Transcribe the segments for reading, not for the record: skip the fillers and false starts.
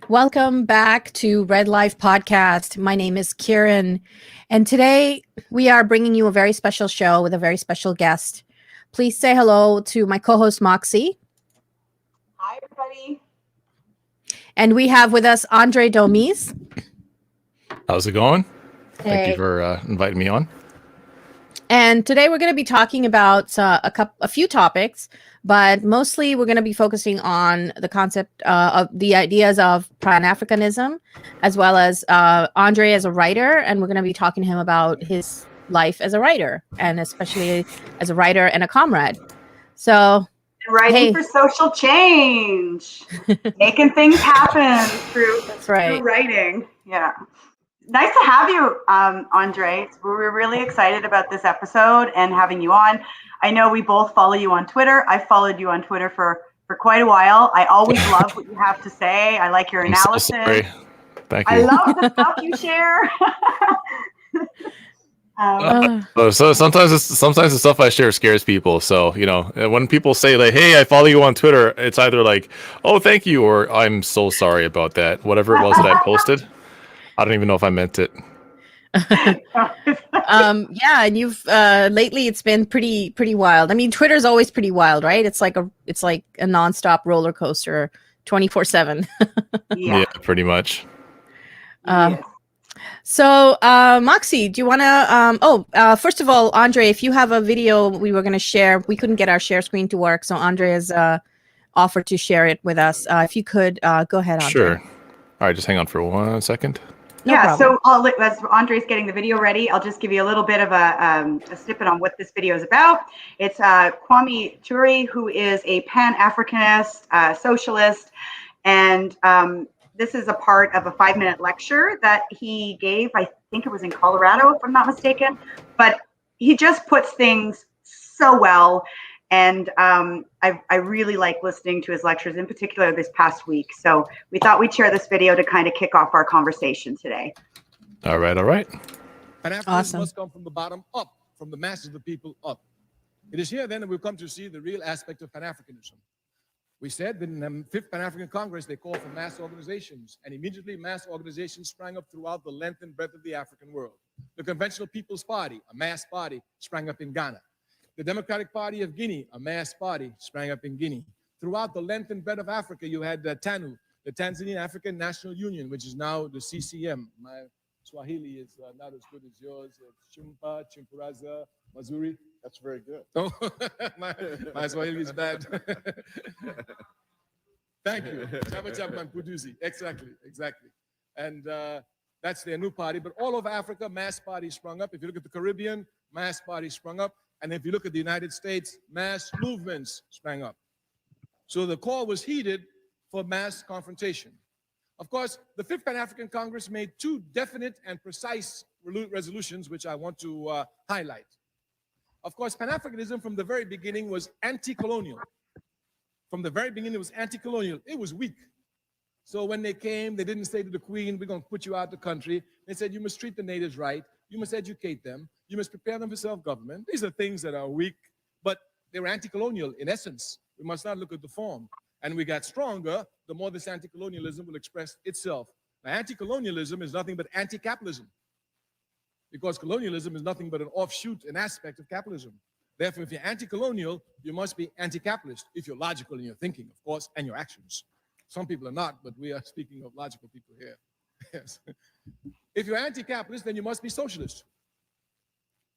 Welcome back to Red Life Podcast. My name is Kiran, and today we are bringing you a very special show with a very special guest. Please say hello to my co-host Moxie. Hi, everybody. And we have with us Andray Domise. How's it going? Hey. Thank you for inviting me on. And today we're going to be talking about a few topics, but mostly we're going to be focusing on the concept of the ideas of Pan-Africanism, as well as Andray as a writer. And we're going to be talking to him about his life as a writer, and especially as a writer and a comrade. So, writing for social change, making things happen through writing. Yeah. Nice to have you, Andray. We're really excited about this episode and having you on. I know we both follow you on Twitter. I followed you on Twitter for quite a while. I always love what you have to say. I like your analysis. I'm so sorry. Thank you. I love the stuff you share. So sometimes the stuff I share scares people. So, when people say like, "Hey, I follow you on Twitter," it's either like, "Oh, thank you," or "I'm so sorry about that." Whatever it was that I posted. I don't even know if I meant it. Yeah, and you've lately it's been pretty wild. I mean, Twitter's always pretty wild, right? It's like a nonstop roller coaster, 24/7. Yeah, pretty much. So, Moxie, do you want to? First of all, Andray, if you have a video we were going to share, we couldn't get our share screen to work, so Andray has offered to share it with us. If you could, go ahead, Andray. Sure. All right, just hang on for 1 second. No problem. So as Andray's getting the video ready, I'll just give you a little bit of a snippet on what this video is about. It's Kwame Ture, who is a Pan-Africanist, socialist, and this is a part of a 5-minute lecture that he gave. I think it was in Colorado, if I'm not mistaken. But he just puts things so well. And I really like listening to his lectures, in particular this past week. So we thought we'd share this video to kind of kick off our conversation today. All right. Pan-Africanism must come from the bottom up, from the masses of the people up. It is here then that we've come to see the real aspect of Pan-Africanism. We said that in the 5th Pan-African Congress, they called for mass organizations, and immediately mass organizations sprang up throughout the length and breadth of the African world. The Conventional People's Party, a mass party, sprang up in Ghana. The Democratic Party of Guinea, a mass party, sprang up in Guinea. Throughout the length and breadth of Africa, you had TANU, the Tanzanian African National Union, which is now the CCM. My Swahili is not as good as yours. It's Chumpa, Chimpuraza, Mazuri. That's very good. Oh, my Swahili is bad. Thank you. Chapa Chapman Kuduzi. Exactly. And that's their new party. But all over Africa, mass parties sprung up. If you look at the Caribbean, mass parties sprung up. And if you look at the United States, mass movements sprang up. So the call was heeded for mass confrontation. Of course, the 5th Pan-African Congress made 2 definite and precise resolutions, which I want to highlight. Of course, Pan-Africanism from the very beginning was anti-colonial. From the very beginning, it was anti-colonial. It was weak. So when they came, they didn't say to the Queen, "We're going to put you out of the country." They said, "You must treat the natives right. You must educate them. You must prepare them for self-government." These are things that are weak, but they were anti-colonial in essence. We must not look at the form. And we got stronger the more this anti-colonialism will express itself. Now, anti-colonialism is nothing but anti-capitalism, because colonialism is nothing but an offshoot, an aspect of capitalism. Therefore, if you're anti-colonial, you must be anti-capitalist, if you're logical in your thinking, of course, and your actions. Some people are not, but we are speaking of logical people here. Yes. If you're anti-capitalist, then you must be socialist.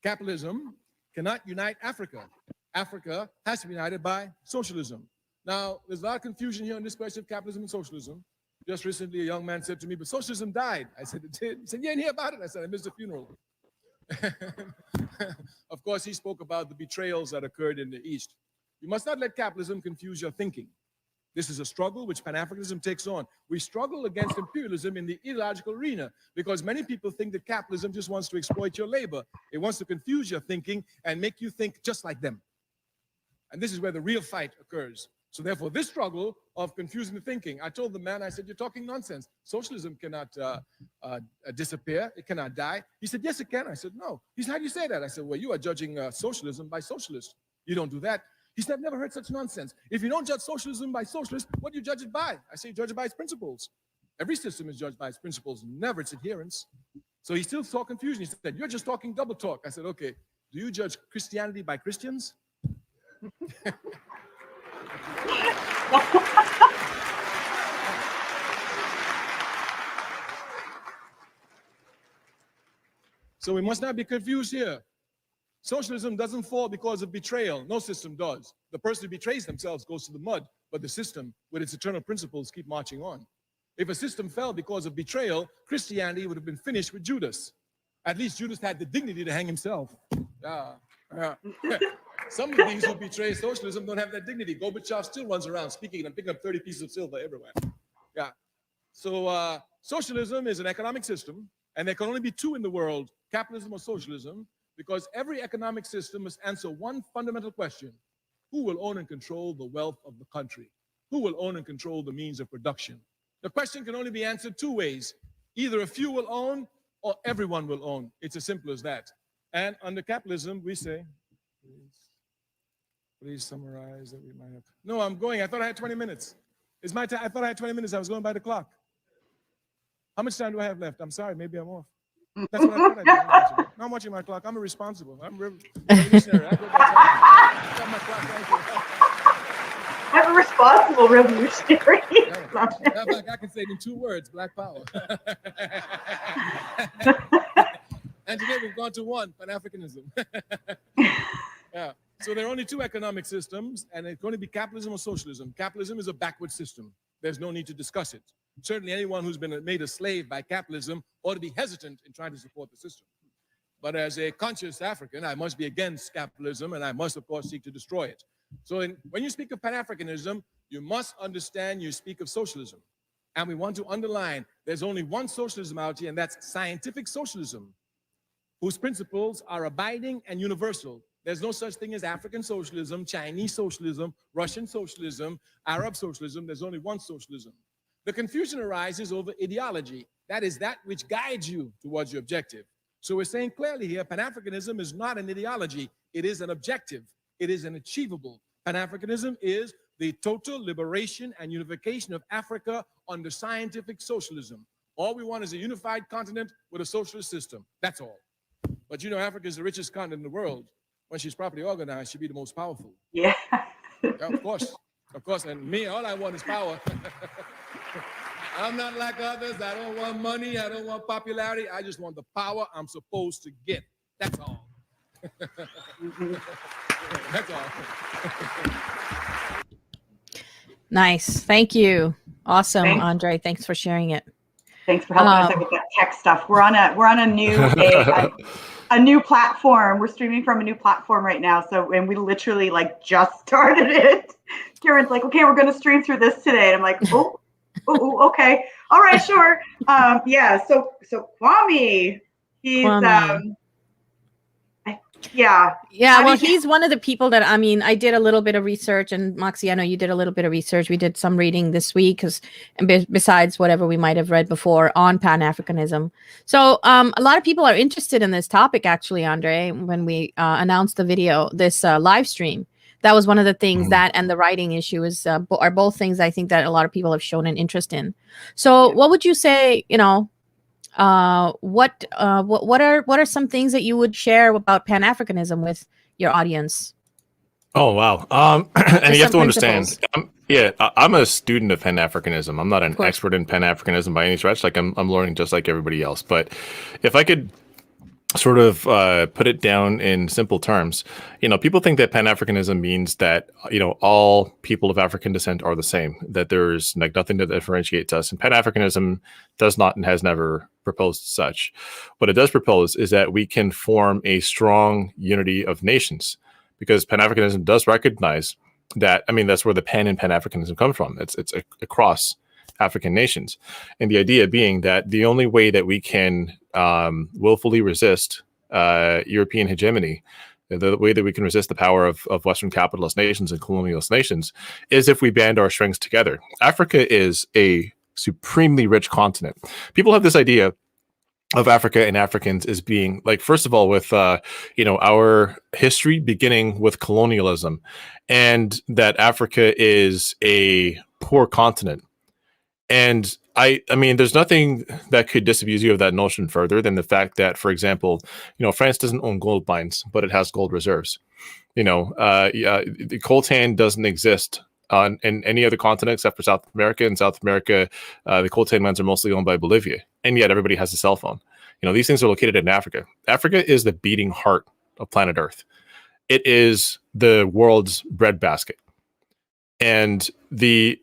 Capitalism cannot unite Africa. Africa has to be united by socialism. Now, there's a lot of confusion here on this question of capitalism and socialism. Just recently, a young man said to me, "But socialism died." I said, "It did?" He said, "You didn't hear about it?" I said, "I missed the funeral." Of course, he spoke about the betrayals that occurred in the East. You must not let capitalism confuse your thinking. This is a struggle which Pan-Africanism takes on. We struggle against imperialism in the ideological arena because many people think that capitalism just wants to exploit your labor. It wants to confuse your thinking and make you think just like them. And this is where the real fight occurs. So therefore, this struggle of confusing the thinking, I told the man, I said, "You're talking nonsense. Socialism cannot disappear. It cannot die." He said, "Yes, it can." I said, "No." He said, "How do you say that?" I said, "Well, you are judging socialism by socialists. You don't do that." He said, "I've never heard such nonsense. If you don't judge socialism by socialists, what do you judge it by?" I say, "You judge it by its principles." Every system is judged by its principles, never its adherents. So he still saw confusion. He said, you're just talking double talk. I said, okay, do you judge Christianity by Christians? So we must not be confused here. Socialism doesn't fall because of betrayal. No system does. The person who betrays themselves goes to the mud, but the system, with its eternal principles, keep marching on. If a system fell because of betrayal, Christianity would have been finished with Judas. At least Judas had the dignity to hang himself. Some of these who betray socialism don't have that dignity. Gorbachev still runs around speaking and picking up 30 pieces of silver everywhere. Yeah. So socialism is an economic system, and there can only be two in the world, capitalism or socialism, because every economic system must answer one fundamental question: who will own and control the wealth of the country? Who will own and control the means of production? The question can only be answered two ways. Either a few will own or everyone will own. It's as simple as that. And under capitalism, we say, please summarize that we might have. No, I'm going. I thought I had 20 minutes. It's my time. I thought I had 20 minutes. I was going by the clock. How much time do I have left? I'm sorry. Maybe I'm off. That's what I thought I did. No, I'm watching my clock. I'm responsible. I'm revolutionary. I go by time. I got my clock right here. I'm a responsible revolutionary. I can say it in 2 words: Black Power. And today we've gone to one, Pan-Africanism. Yeah. So there are only 2 economic systems, and it's going to be capitalism or socialism. Capitalism is a backward system. There's no need to discuss it. Certainly anyone who's been made a slave by capitalism ought to be hesitant in trying to support the system. But as a conscious African, I must be against capitalism, and I must, of course, seek to destroy it. So when you speak of Pan-Africanism, you must understand you speak of socialism. And we want to underline there's only one socialism out here, and that's scientific socialism, whose principles are abiding and universal. There's no such thing as African socialism, Chinese socialism, Russian socialism, Arab socialism. There's only one socialism. The confusion arises over ideology. That is that which guides you towards your objective. So we're saying clearly here, Pan-Africanism is not an ideology. It is an objective. It is an achievable. Pan-Africanism is the total liberation and unification of Africa under scientific socialism. All we want is a unified continent with a socialist system. That's all. But you know, Africa is the richest continent in the world. When she's properly organized, she'll be the most powerful. Yeah. Yeah, of course. Of course. And me, all I want is power. I'm not like others. I don't want money. I don't want popularity. I just want the power I'm supposed to get. That's all. That's all. Nice. Thank you. Awesome, Andre. Thanks for sharing it. Thanks for helping us out with that tech stuff. We're on a new platform. We're streaming from a new platform right now. So, and we literally like just started it. Karen's like, okay, we're going to stream through this today. And I'm like, oh, okay. All right, sure. Yeah. So Kwame, he's, Kwame. Yeah. Well, he's one of the people that, I mean, I did a little bit of research, and Moxie, I know you did a little bit of research. We did some reading this week, besides whatever we might have read before on Pan-Africanism. So a lot of people are interested in this topic, actually, Andre, when we announced the video, this live stream. That was one of the things that, and the writing issue are both things I think that a lot of people have shown an interest in. So what would you say, what are some things that you would share about Pan-Africanism with your audience? Oh, wow. And you have to understand, I'm a student of Pan-Africanism. I'm not an expert in Pan-Africanism by any stretch. Like I'm learning just like everybody else. But if I could sort of put it down in simple terms, people think that Pan-Africanism means that, all people of African descent are the same, that there's like nothing that differentiates us. And Pan-Africanism does not and has never proposed such. What it does propose is that we can form a strong unity of nations, because Pan-Africanism does recognize that, that's where the Pan in Pan-Africanism comes from. It's across African nations. And the idea being that the only way that we can willfully resist European hegemony, the way that we can resist the power of Western capitalist nations and colonialist nations, is if we band our strengths together. Africa is a supremely rich continent. People have this idea of Africa and Africans as being like, first of all, with our history beginning with colonialism, and that Africa is a poor continent. And I mean, there's nothing that could disabuse you of that notion further than the fact that, for example, France doesn't own gold mines, but it has gold reserves. The coltan doesn't exist in any other continent except for South America. In South America, the coltan mines are mostly owned by Bolivia, and yet everybody has a cell phone. These things are located in Africa. Africa is the beating heart of planet Earth. It is the world's breadbasket. And the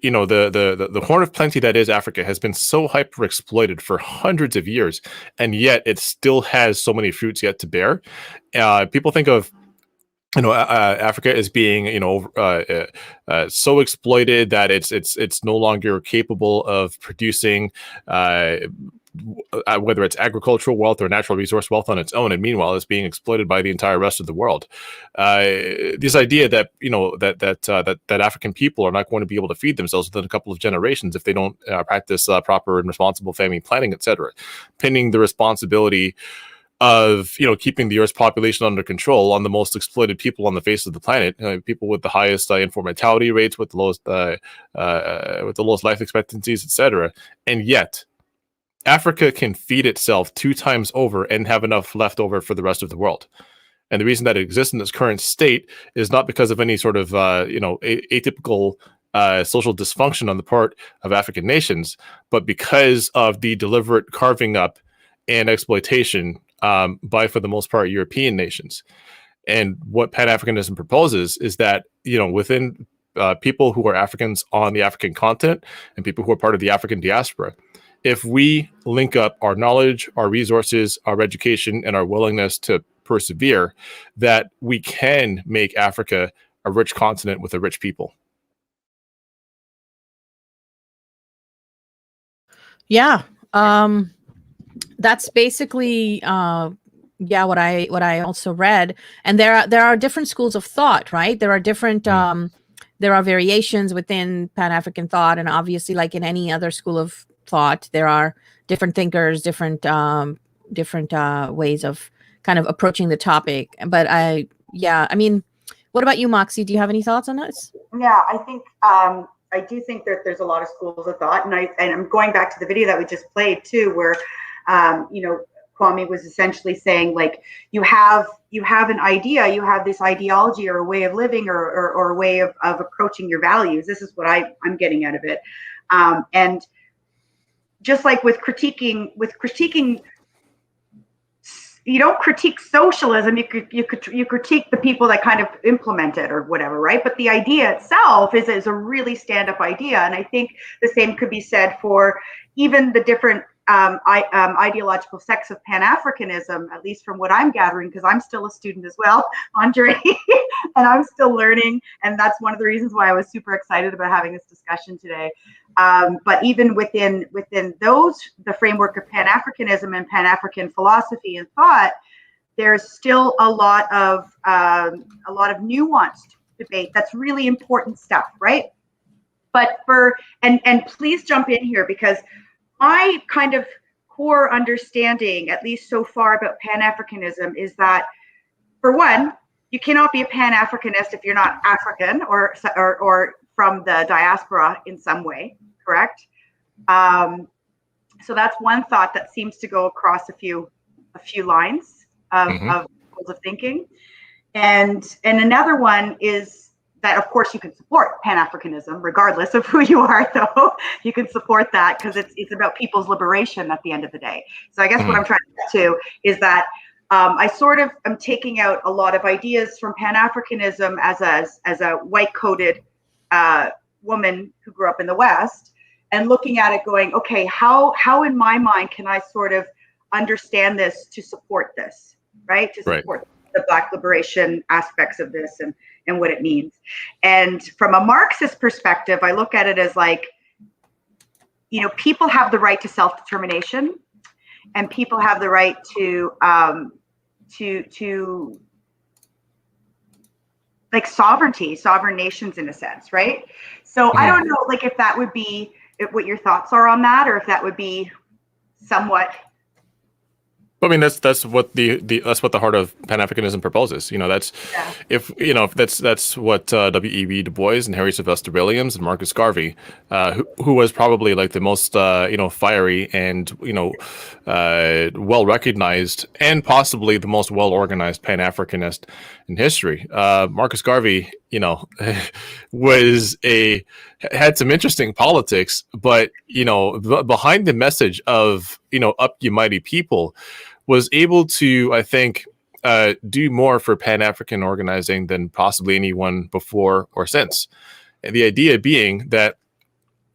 horn of plenty that is Africa has been so hyper exploited for hundreds of years, and yet it still has so many fruits yet to bear. People think of Africa as being so exploited that it's no longer capable of producing whether it's agricultural wealth or natural resource wealth on its own, and meanwhile it's being exploited by the entire rest of the world. This idea that that African people are not going to be able to feed themselves within a couple of generations if they don't practice proper and responsible family planning, etc., pinning the responsibility of keeping the Earth's population under control on the most exploited people on the face of the planet, people with the highest infant mortality rates, with the lowest life expectancies, etc. And yet, Africa can feed itself 2 times over and have enough left over for the rest of the world. And the reason that it exists in its current state is not because of any sort of atypical social dysfunction on the part of African nations, but because of the deliberate carving up and exploitation by, for the most part, European nations. And what Pan-Africanism proposes is that, within people who are Africans on the African continent and people who are part of the African diaspora, if we link up our knowledge, our resources, our education, and our willingness to persevere, that we can make Africa a rich continent with a rich people. Yeah. That's basically what I also read. And there are different schools of thought, right? There are different there are variations within Pan-African thought, and obviously, like in any other school of thought, there are different thinkers, different ways of kind of approaching the topic. But I mean, what about you, Moxie? Do you have any thoughts on this? Yeah, I think I do think that there's a lot of schools of thought, and I'm going back to the video that we just played too, where Kwame was essentially saying, like, you have an idea, you have this ideology or a way of living or a way of approaching your values. This is what I'm getting out of it. And just like with critiquing, you don't critique socialism, you critique the people that kind of implement it or whatever, right? But the idea itself is a really stand-up idea. And I think the same could be said for even the different ideological sects of Pan-Africanism, at least from what I'm gathering, because I'm still a student as well, Andray, and I'm still learning. And that's one of the reasons why I was super excited about having this discussion today. But even within the framework of Pan-Africanism and Pan-African philosophy and thought, there's still a lot of nuanced debate. That's really important stuff, right? But and please jump in here, because my kind of core understanding, at least so far, about Pan-Africanism is that, for one, you cannot be a Pan-Africanist if you're not African or from the diaspora in some way, correct? So that's one thought that seems to go across a few lines of schools of thinking, and another one is that, of course, you can support Pan-Africanism regardless of who you are, though. You can support that because it's about people's liberation at the end of the day. So I guess what I'm trying to get to is that I sort of am taking out a lot of ideas from Pan-Africanism as a white-coated woman who grew up in the West, and looking at it going, okay, how in my mind can I sort of understand this to support this, right? To support the Black liberation aspects of this and what it means. And from a Marxist perspective, I look at it as like, people have the right to self-determination, and people have the right to like sovereign nations in a sense, right? So I don't know, like, if that would be what your thoughts are on that, or if that would be somewhat I mean, that's what that's what the heart of Pan-Africanism proposes. That's Yeah. if that's what W.E.B. Du Bois and Harry Sylvester Williams and Marcus Garvey, who was probably like the most fiery and well recognized and possibly the most well organized Pan-Africanist in history. Marcus Garvey, had some interesting politics, but behind the message of up you mighty people, was able to, I think, do more for Pan-African organizing than possibly anyone before or since. And the idea being that,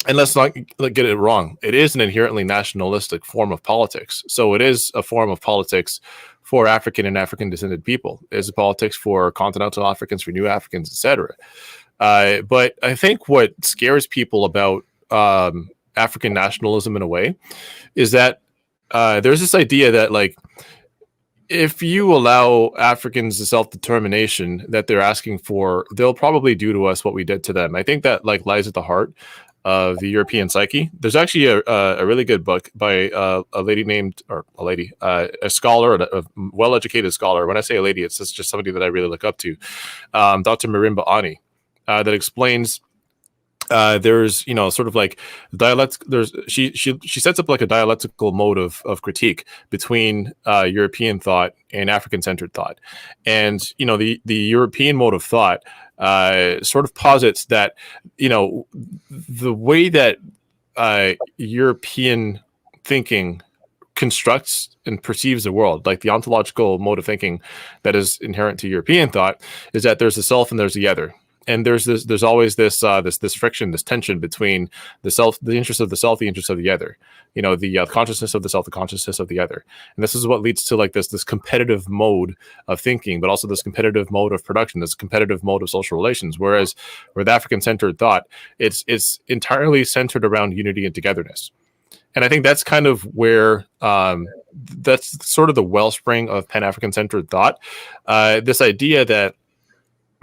and let's not get it wrong, it is an inherently nationalistic form of politics. So it is a form of politics for African and African descended people. It is a politics for continental Africans, for new Africans, etc. But I think what scares people about African nationalism in a way is that there's this idea that, like, if you allow Africans the self-determination that they're asking for, they'll probably do to us what we did to them. I think that lies at the heart of the European psyche. There's actually a really good book by a scholar, a well-educated scholar. When I say a lady, it's just somebody that I really look up to, Dr. Marimba Ani, that explains. There's sort of like dialect. She sets up like a dialectical mode of critique between European thought and African-centered thought, and the European mode of thought sort of posits that the way that European thinking constructs and perceives the world, like the ontological mode of thinking that is inherent to European thought, is that there's the self and there's the other. And there's always this friction, this tension between the interest of the self, the interest of the other. The consciousness of the self, the consciousness of the other. And this is what leads to like this competitive mode of thinking, but also this competitive mode of production, this competitive mode of social relations. Whereas with African-centered thought, it's entirely centered around unity and togetherness. And I think that's kind of where that's sort of the wellspring of Pan-African-centered thought. This idea that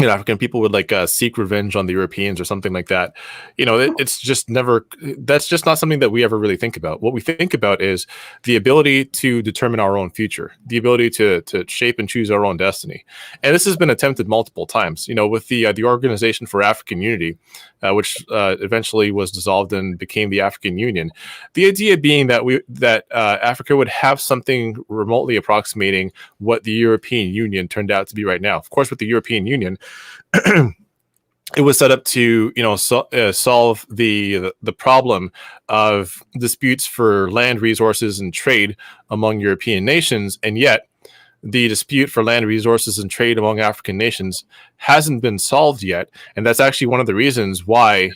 African people would like seek revenge on the Europeans or something like that. It's just never, that's just not something that we ever really think about. What we think about is the ability to determine our own future, the ability to shape and choose our own destiny. And this has been attempted multiple times, with the Organization for African Unity, which eventually was dissolved and became the African Union. The idea being that Africa would have something remotely approximating what the European Union turned out to be right now. Of course, with the European Union, it was set up to solve the problem of disputes for land resources and trade among European nations, and yet the dispute for land resources and trade among African nations hasn't been solved yet. And that's actually one of the reasons why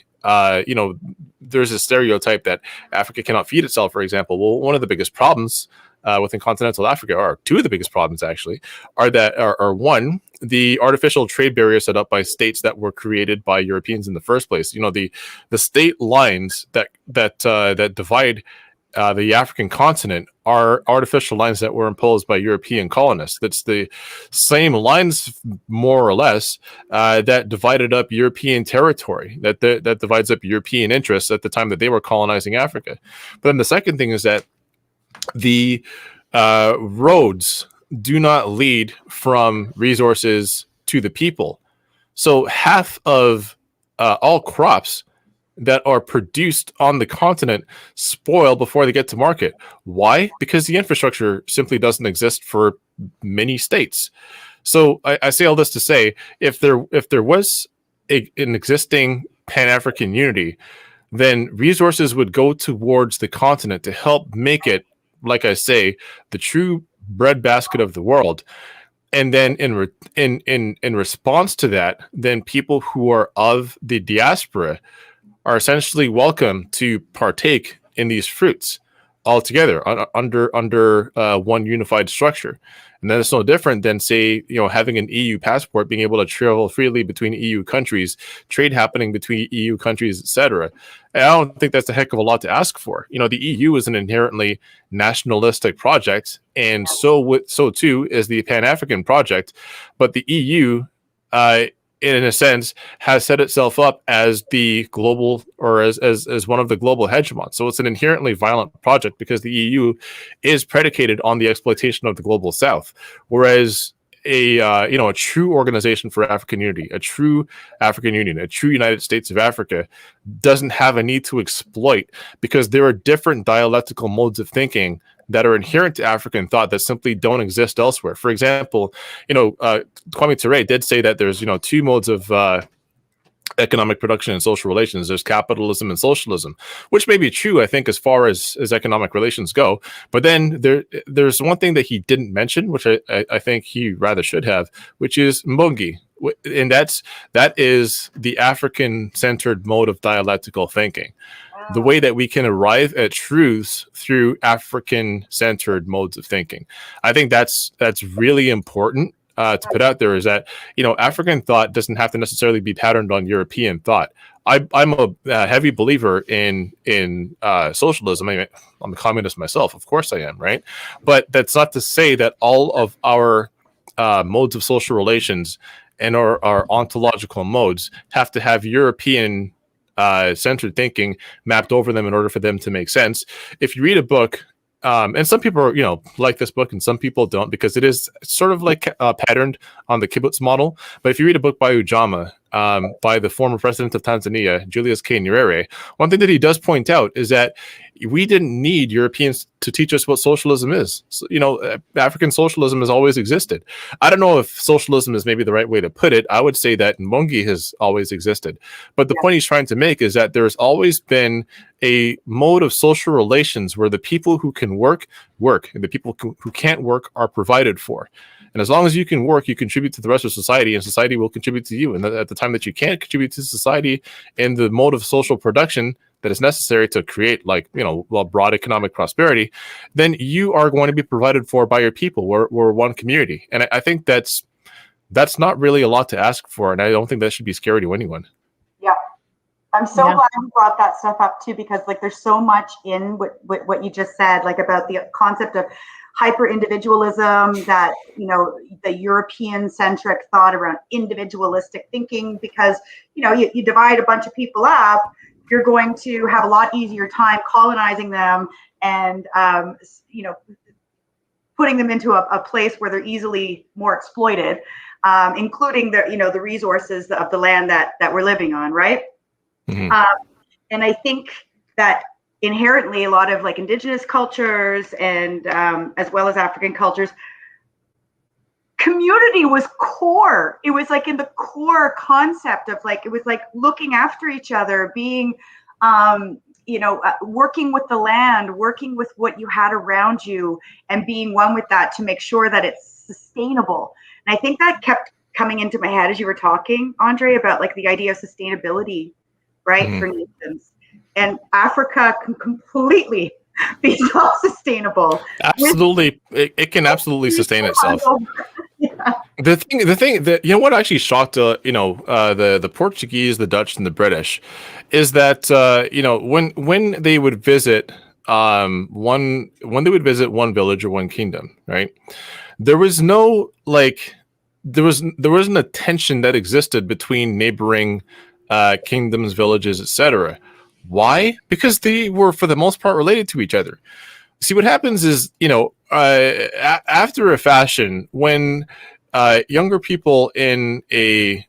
there's a stereotype that Africa cannot feed itself, for example. Well, one of the biggest problems within continental Africa, or two of the biggest problems actually, are one, the artificial trade barriers set up by states that were created by Europeans in the first place. The state lines that divide the African continent are artificial lines that were imposed by European colonists. That's the same lines, more or less, that divided up European territory, that divides up European interests at the time that they were colonizing Africa. But then the second thing is that the roads do not lead from resources to the people. So half of all crops that are produced on the continent spoil before they get to market. Why? Because the infrastructure simply doesn't exist for many states. So I say all this to say, if there was an existing Pan-African unity, then resources would go towards the continent to help make it, like I say, the true breadbasket of the world. And then in response to that, then people who are of the diaspora are essentially welcome to partake in these fruits altogether under one unified structure. And then it's no different than, say, having an EU passport, being able to travel freely between EU countries, trade happening between EU countries, etc. And I don't think that's a heck of a lot to ask for. The EU is an inherently nationalistic project, and so too is the Pan-African project. But the EU in a sense, has set itself up as the global, or as one of the global hegemons. So it's an inherently violent project because the EU is predicated on the exploitation of the global South, whereas a true organization for African unity, a true African Union, a true United States of Africa doesn't have a need to exploit, because there are different dialectical modes of thinking that are inherent to African thought that simply don't exist elsewhere. For example, Kwame Ture did say that there's two modes of economic production and social relations. There's capitalism and socialism, which may be true, I think, as far as economic relations go. But then there's one thing that he didn't mention, which I think he rather should have, which is Mbongi. And that is the African-centered mode of dialectical thinking. The way that we can arrive at truths through African-centered modes of thinking. I think that's really important to put out there, is that African thought doesn't have to necessarily be patterned on European thought. I'm a heavy believer in socialism. I mean, I'm a communist myself, of course I am, right? But that's not to say that all of our modes of social relations and our ontological modes have to have European centered thinking mapped over them in order for them to make sense. If you read a book, and some people are, like this book, and some people don't, because it is sort of like patterned on the kibbutz model. But if you read a book by Ujamaa, by the former president of Tanzania, Julius K. Nyerere, one thing that he does point out is that we didn't need Europeans to teach us what socialism is. So, African socialism has always existed. I don't know if socialism is maybe the right way to put it. I would say that Mbongi has always existed. But the point he's trying to make is that there's always been a mode of social relations where the people who can work, and the people who can't work are provided for. And as long as you can work, you contribute to the rest of society, and society will contribute to you. And at the time that you can't contribute to society in the mode of social production that is necessary to create, broad economic prosperity, then you are going to be provided for by your people. We're one community. And I think that's not really a lot to ask for. And I don't think that should be scary to anyone. Yeah. I'm so glad you brought that stuff up too, because there's so much in what you just said, about the concept of hyper individualism, that the European centric thought around individualistic thinking, because you divide a bunch of people up, you're going to have a lot easier time colonizing them and putting them into a place where they're easily more exploited, including the resources of the land that we're living on, right? Mm-hmm. And I think that inherently a lot of indigenous cultures and as well as African cultures, community was core. It was in the core concept of it was looking after each other, being working with the land, working with what you had around you, and being one with that to make sure that it's sustainable. And I think that kept coming into my head as you were talking, Andray, about the idea of sustainability, right? Mm-hmm. For nations. And Africa can completely be self-sustainable. Absolutely. It can absolutely sustain itself. Yeah. The thing that what actually shocked the Portuguese, the Dutch, and the British is that when they would visit one village or one kingdom, right? There was no there wasn't a tension that existed between neighboring kingdoms, villages, etc. Why? Because they were, for the most part, related to each other. See, what happens is, after a fashion, when younger people in a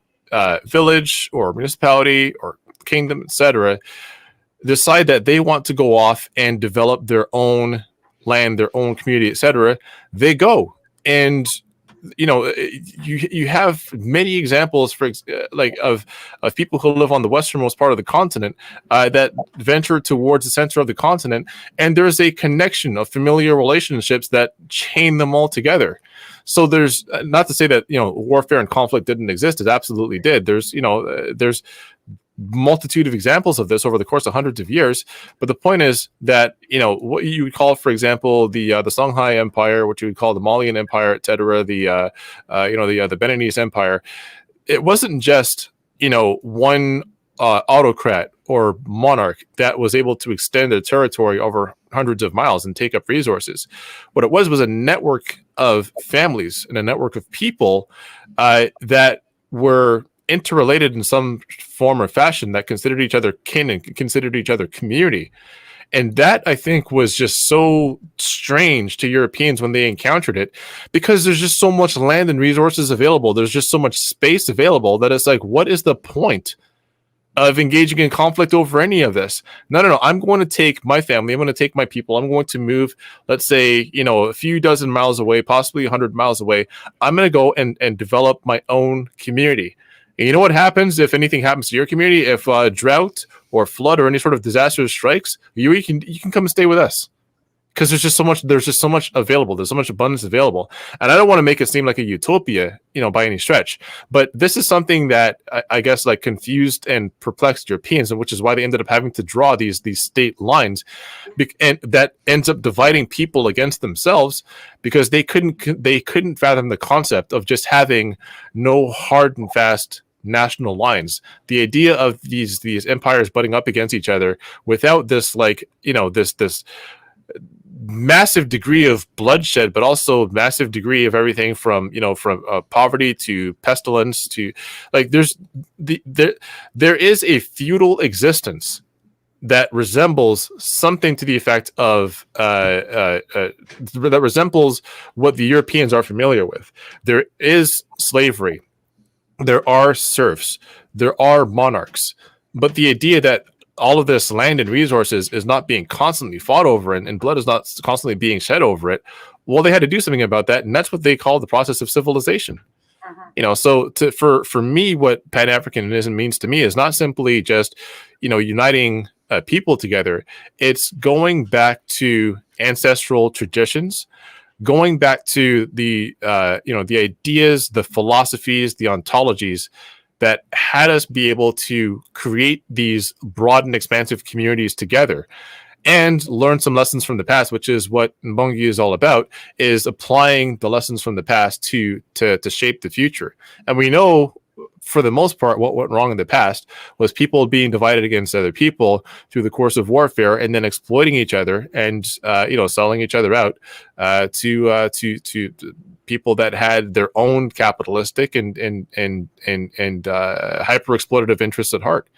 village or municipality or kingdom, etc., decide that they want to go off and develop their own land, their own community, etc., they go. And you have many examples of people who live on the westernmost part of the continent that venture towards the center of the continent, and there's a connection of familiar relationships that chain them all together. So there's not to say that warfare and conflict didn't exist; it absolutely did. There's multitude of examples of this over the course of hundreds of years. But the point is that what you would call, for example, the Songhai Empire, what you would call the Malian Empire, etc., the Beninese Empire, it wasn't just one autocrat or monarch that was able to extend their territory over hundreds of miles and take up resources. What it was a network of families and a network of people that were interrelated in some form or fashion, that considered each other kin and considered each other community. And that, I think, was just so strange to Europeans when they encountered it, because there's just so much land and resources available. There's just so much space available that it's like, what is the point of engaging in conflict over any of this? No. I'm going to take my family. I'm going to take my people. I'm going to move, let's say, a few dozen miles away, possibly 100 miles away. I'm going to go and develop my own community. And you know what happens if anything happens to your community? If drought or flood or any sort of disaster strikes, you can come and stay with us, because there's just so much available. There's so much abundance available. And I don't want to make it seem like a utopia, by any stretch, but this is something that I guess like confused and perplexed Europeans, and which is why they ended up having to draw these state lines, and that ends up dividing people against themselves, because they couldn't fathom the concept of just having no hard and fast national lines. The idea of these empires butting up against each other without this, like, this massive degree of bloodshed, but also massive degree of everything from poverty to pestilence to, like, there is a feudal existence that resembles something to the effect of that resembles what the Europeans are familiar with. There is slavery, there are serfs, there are monarchs, but the idea that all of this land and resources is not being constantly fought over, and blood is not constantly being shed over it, well, they had to do something about that, and that's what they call the process of civilization. So for me, what Pan-Africanism means to me is not simply just uniting people together. It's going back to ancestral traditions, going back to the the ideas, the philosophies, the ontologies that had us be able to create these broad and expansive communities together, and learn some lessons from the past, which is what Mbongi is all about, is applying the lessons from the past to shape the future. And we know, for the most part, what went wrong in the past was people being divided against other people through the course of warfare, and then exploiting each other and selling each other out to people that had their own capitalistic and hyper exploitative interests at heart.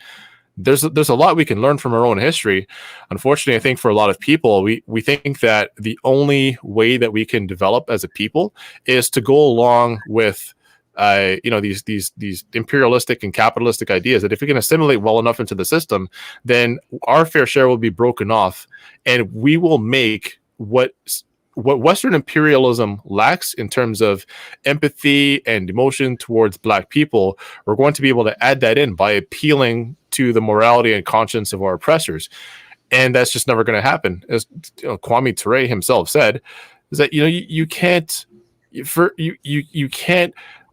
There's a lot we can learn from our own history. Unfortunately, I think for a lot of people, we think that the only way that we can develop as a people is to go along with these imperialistic and capitalistic ideas, that if we can assimilate well enough into the system, then our fair share will be broken off, and we will make what Western imperialism lacks in terms of empathy and emotion towards Black people. We're going to be able to add that in by appealing to the morality and conscience of our oppressors, and that's just never going to happen. As Kwame Ture himself said, is that you can't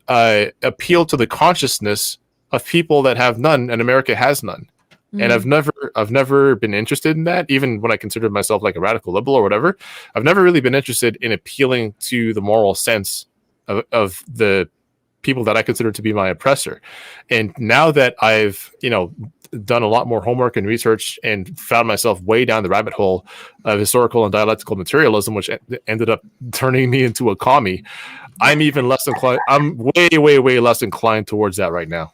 appeal to the consciousness of people that have none, and America has none. And I've never been interested in that, even when I considered myself like a radical liberal or whatever. I've never really been interested in appealing to the moral sense of the people that I consider to be my oppressor. And now that I've done a lot more homework and research and found myself way down the rabbit hole of historical and dialectical materialism, which ended up turning me into a commie, I'm even less inclined. I'm way less inclined towards that right now.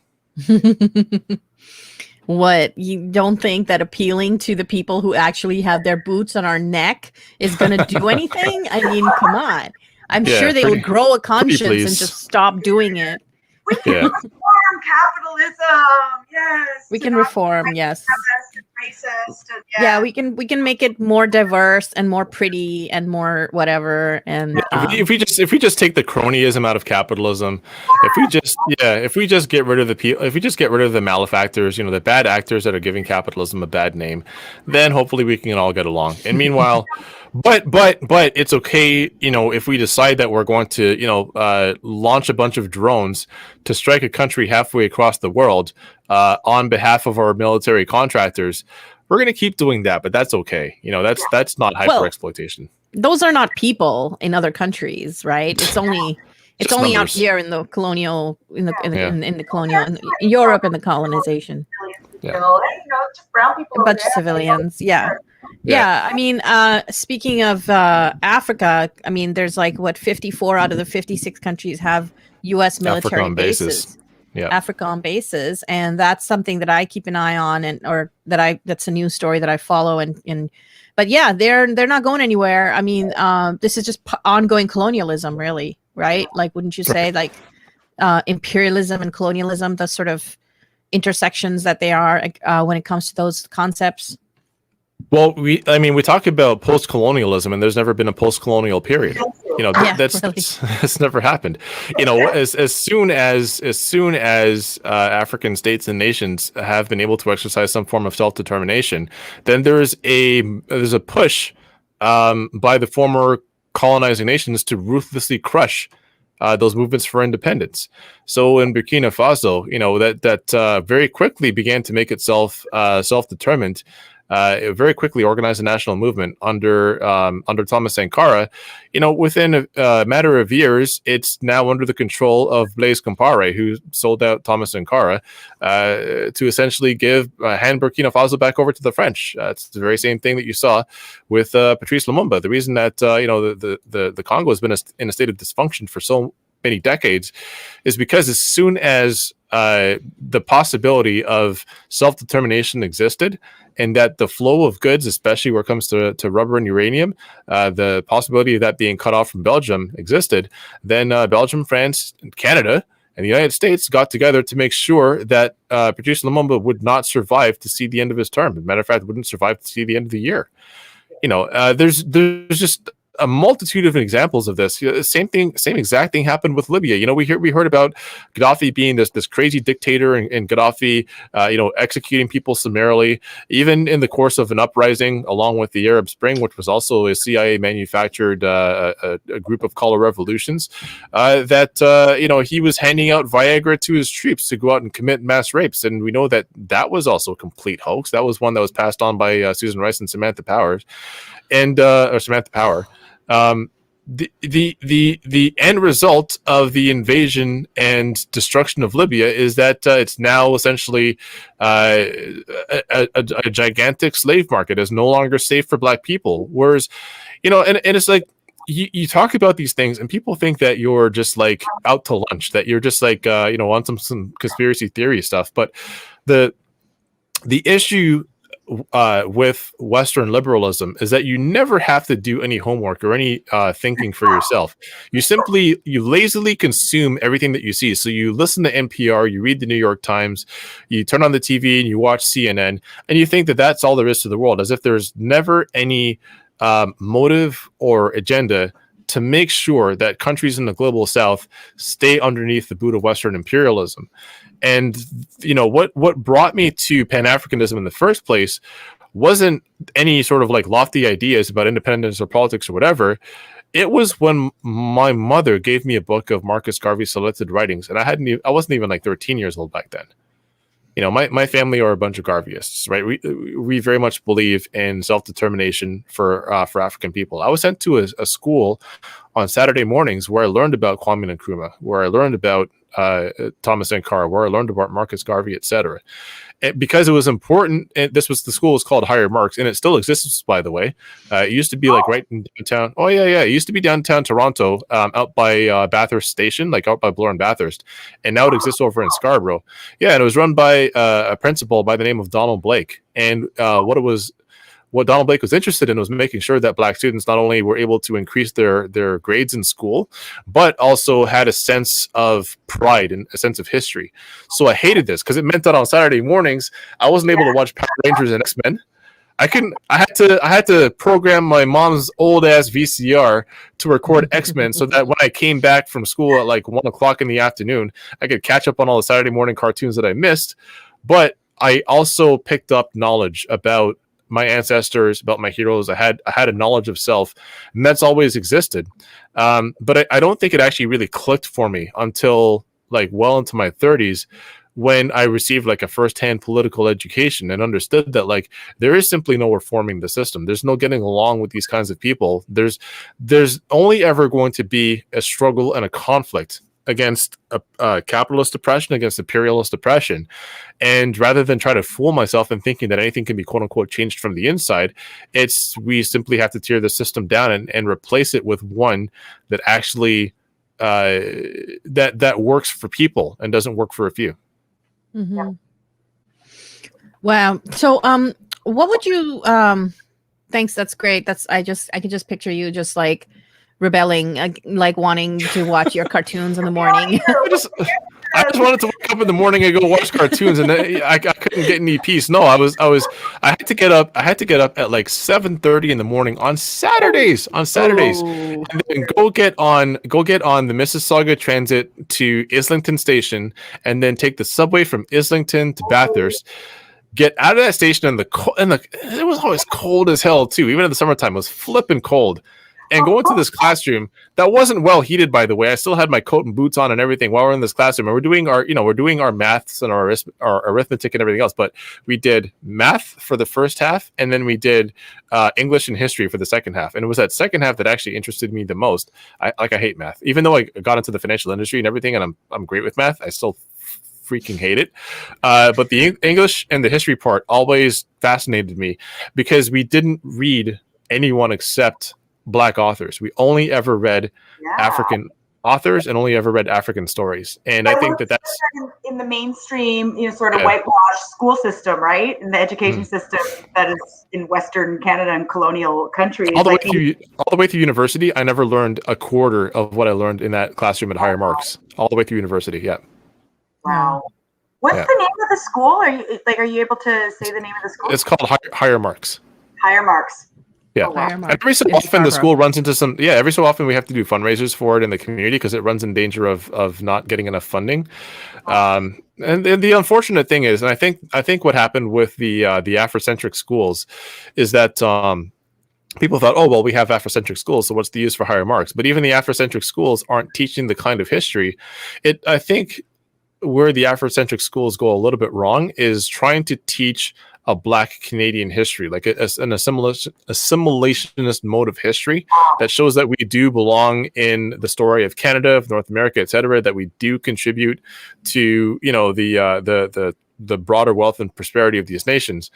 What, you don't think that appealing to the people who actually have their boots on our neck is going to do anything? I mean, come on. I'm sure they would grow a conscience and just stop doing it. We can reform capitalism. Yes. We can reform. Yes. Racist. Yeah, we can make it more diverse and more pretty and more whatever. And if we just take the cronyism out of capitalism, if we just get rid of the people, if we just get rid of the malefactors, the bad actors that are giving capitalism a bad name, then hopefully we can all get along. And meanwhile, but it's okay, if we decide that we're going to launch a bunch of drones to strike a country halfway across the world on behalf of our military contractors, we're going to keep doing that, but that's okay. That's not hyper exploitation. Those are not people in other countries, right? It's only numbers. Out here in the colonial, in Europe and the colonization. Just brown people. A bunch of civilians. Yeah. I mean, speaking of Africa, I mean, there's 54 out of the 56 countries have U.S. military bases. Yeah. Africa on bases, and that's something that I keep an eye on, and that's a news story that I follow. And but yeah, they're not going anywhere. I mean, this is just ongoing colonialism, really, right? Like, wouldn't you say, like, imperialism and colonialism, the sort of intersections that they are when it comes to those concepts? Well, we talk about post-colonialism, and there's never been a post-colonial period. You know, that's never happened. You know, as soon as African states and nations have been able to exercise some form of self-determination, then there's a push by the former colonizing nations to ruthlessly crush those movements for independence. So in Burkina Faso, you know, that very quickly began to make itself self-determined. It very quickly organized a national movement under Thomas Sankara. You know, within a matter of years, it's now under the control of Blaise Compaoré, who sold out Thomas Sankara to essentially hand Burkina Faso back over to the French. It's the very same thing that you saw with Patrice Lumumba. The reason that the Congo has been in a state of dysfunction for so many decades is because as soon as the possibility of self-determination existed, and that the flow of goods, especially where it comes to rubber and uranium, the possibility of that being cut off from Belgium existed, then Belgium, France, and Canada, and the United States got together to make sure that Patrice Lumumba would not survive to see the end of his term. As a matter of fact, wouldn't survive to see the end of the year. You know, there's just a multitude of examples of this. You know, same exact thing happened with Libya. You know, we heard about Gaddafi being this crazy dictator, and Gaddafi, executing people summarily, even in the course of an uprising along with the Arab Spring, which was also a CIA manufactured a group of color revolutions. He was handing out Viagra to his troops to go out and commit mass rapes, and we know that was also a complete hoax. That was one that was passed on by Susan Rice and Samantha Power. The end result of the invasion and destruction of Libya is that it's now essentially a gigantic slave market. Is no longer safe for Black people. Whereas, you know, and it's like you talk about these things, and people think that you're just like out to lunch, that you're just like on some conspiracy theory stuff. But the issue with Western liberalism is that you never have to do any homework or any thinking for yourself. You lazily consume everything that you see. So you listen to NPR, you read the New York Times, you turn on the TV and you watch CNN, and you think that that's all there is to the world, as if there's never any motive or agenda to make sure that countries in the global South stay underneath the boot of Western imperialism. And, you know, what brought me to Pan-Africanism in the first place wasn't any sort of like lofty ideas about independence or politics or whatever. It was when my mother gave me a book of Marcus Garvey's selected writings, and I wasn't even like 13 years old back then. You know, my family are a bunch of Garveyists, right? We very much believe in self-determination for African people. I was sent to a school on Saturday mornings where I learned about Kwame Nkrumah, where I learned about Thomas Sankara, where I learned about Marcus Garvey, etc. Because it was important. And the school was called Higher Marks, and it still exists, by the way. It used to be like right in downtown. Oh yeah. It used to be downtown Toronto, out by Bathurst Station, like out by Bloor and Bathurst, and now it exists over in Scarborough. Yeah, and it was run by a principal by the name of Donald Blake. And what Donald Blake was interested in was making sure that Black students not only were able to increase their grades in school, but also had a sense of pride and a sense of history. So I hated this because it meant that on Saturday mornings, I wasn't able to watch Power Rangers and X-Men. I had to program my mom's old ass VCR to record X-Men so that when I came back from school at like 1:00 in the afternoon, I could catch up on all the Saturday morning cartoons that I missed. But I also picked up knowledge about my ancestors, about my heroes. I had a knowledge of self, and that's always existed. But I don't think it actually really clicked for me until like well into my 30s, when I received like a firsthand political education and understood that like there is simply no reforming the system. There's no getting along with these kinds of people. There's only ever going to be a struggle and a conflict against a capitalist oppression, against imperialist oppression. And rather than try to fool myself in thinking that anything can be quote unquote changed from the inside, we simply have to tear the system down and replace it with one that actually that works for people and doesn't work for a few. Mm-hmm. Wow. So, what would you? Thanks. That's great. I can just picture you just like rebelling, like wanting to watch your cartoons in the morning. I just wanted to wake up in the morning and go watch cartoons, and I couldn't get any peace. No, I had to get up. I had to get up at like 7:30 in the morning on Saturdays. And then go get on the Mississauga Transit to Islington Station, and then take the subway from Islington to Bathurst. Get out of that station in the cold, it was always cold as hell too. Even in the summertime, it was flipping cold. And go into this classroom that wasn't well heated, by the way. I still had my coat and boots on and everything while we're in this classroom. And we're doing our maths and our arithmetic and everything else. But we did math for the first half, and then we did English and history for the second half. And it was that second half that actually interested me the most. I hate math, even though I got into the financial industry and everything, and I'm great with math. I still freaking hate it. But the English and the history part always fascinated me because we didn't read anyone except Black authors. We only ever read African authors and only ever read African stories. And I think that's in the mainstream, sort of whitewashed school system, right? In the education system that is in Western Canada and colonial countries. All the way through university, I never learned a quarter of what I learned in that classroom at higher marks. All the way through university, yeah. Wow. What's the name of the school? Are you able to say the name of the school? It's called Higher Marks. Higher Marks. Yeah. Oh, wow. Every so often the school runs into some. Yeah, every so often we have to do fundraisers for it in the community because it runs in danger of not getting enough funding. And the unfortunate thing is, and I think what happened with the Afrocentric schools is that people thought, oh well, we have Afrocentric schools, so what's the use for Higher Marks? But even the Afrocentric schools aren't teaching the kind of history. I think where the Afrocentric schools go a little bit wrong is trying to teach a Black Canadian history, like an assimilationist mode of history that shows that we do belong in the story of Canada, of North America, etc., that we do contribute to, the broader wealth and prosperity of these nations.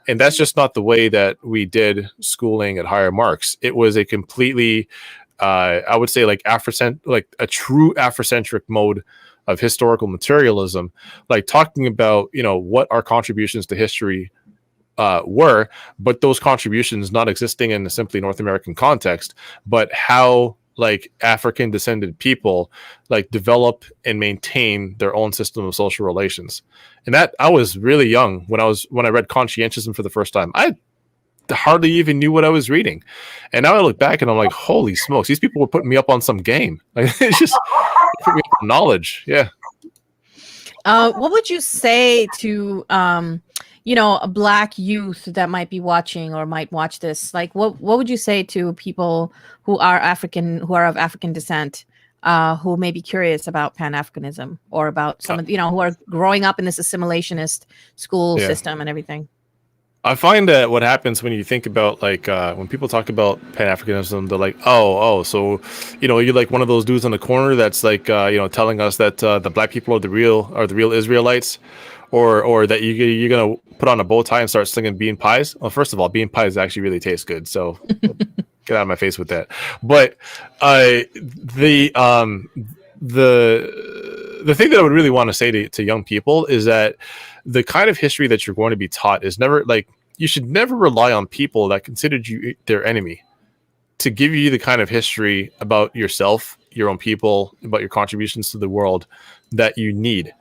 And that's just not the way that we did schooling at Higher Marks. It was a completely, I would say, like a true Afrocentric mode of historical materialism, like talking about, what our contributions to history were, but those contributions not existing in a simply North American context, but how like African descended people like develop and maintain their own system of social relations. And that I was really young when I read Conscientism for the first time. I hardly even knew what I was reading. And now I look back and I'm like, holy smokes, these people were putting me up on some game. Like, it's just put me up on knowledge. Yeah. What would you say to a Black youth that might be watching or might watch this? Like, what would you say to people who are of African descent, who may be curious about Pan-Africanism or about some of who are growing up in this assimilationist school system and everything? I find that what happens when you think about like when people talk about Pan-Africanism, they're like, so you're like one of those dudes on the corner that's like telling us that the Black people are the real Israelites, or that you're gonna put on a bow tie and start slinging bean pies. Well, first of all, bean pies actually really taste good, so get out of my face with that. But the thing that I would really want to say to young people is that the kind of history that you're going to be taught is never like, you should never rely on people that considered you their enemy to give you the kind of history about yourself, your own people, about your contributions to the world that you need.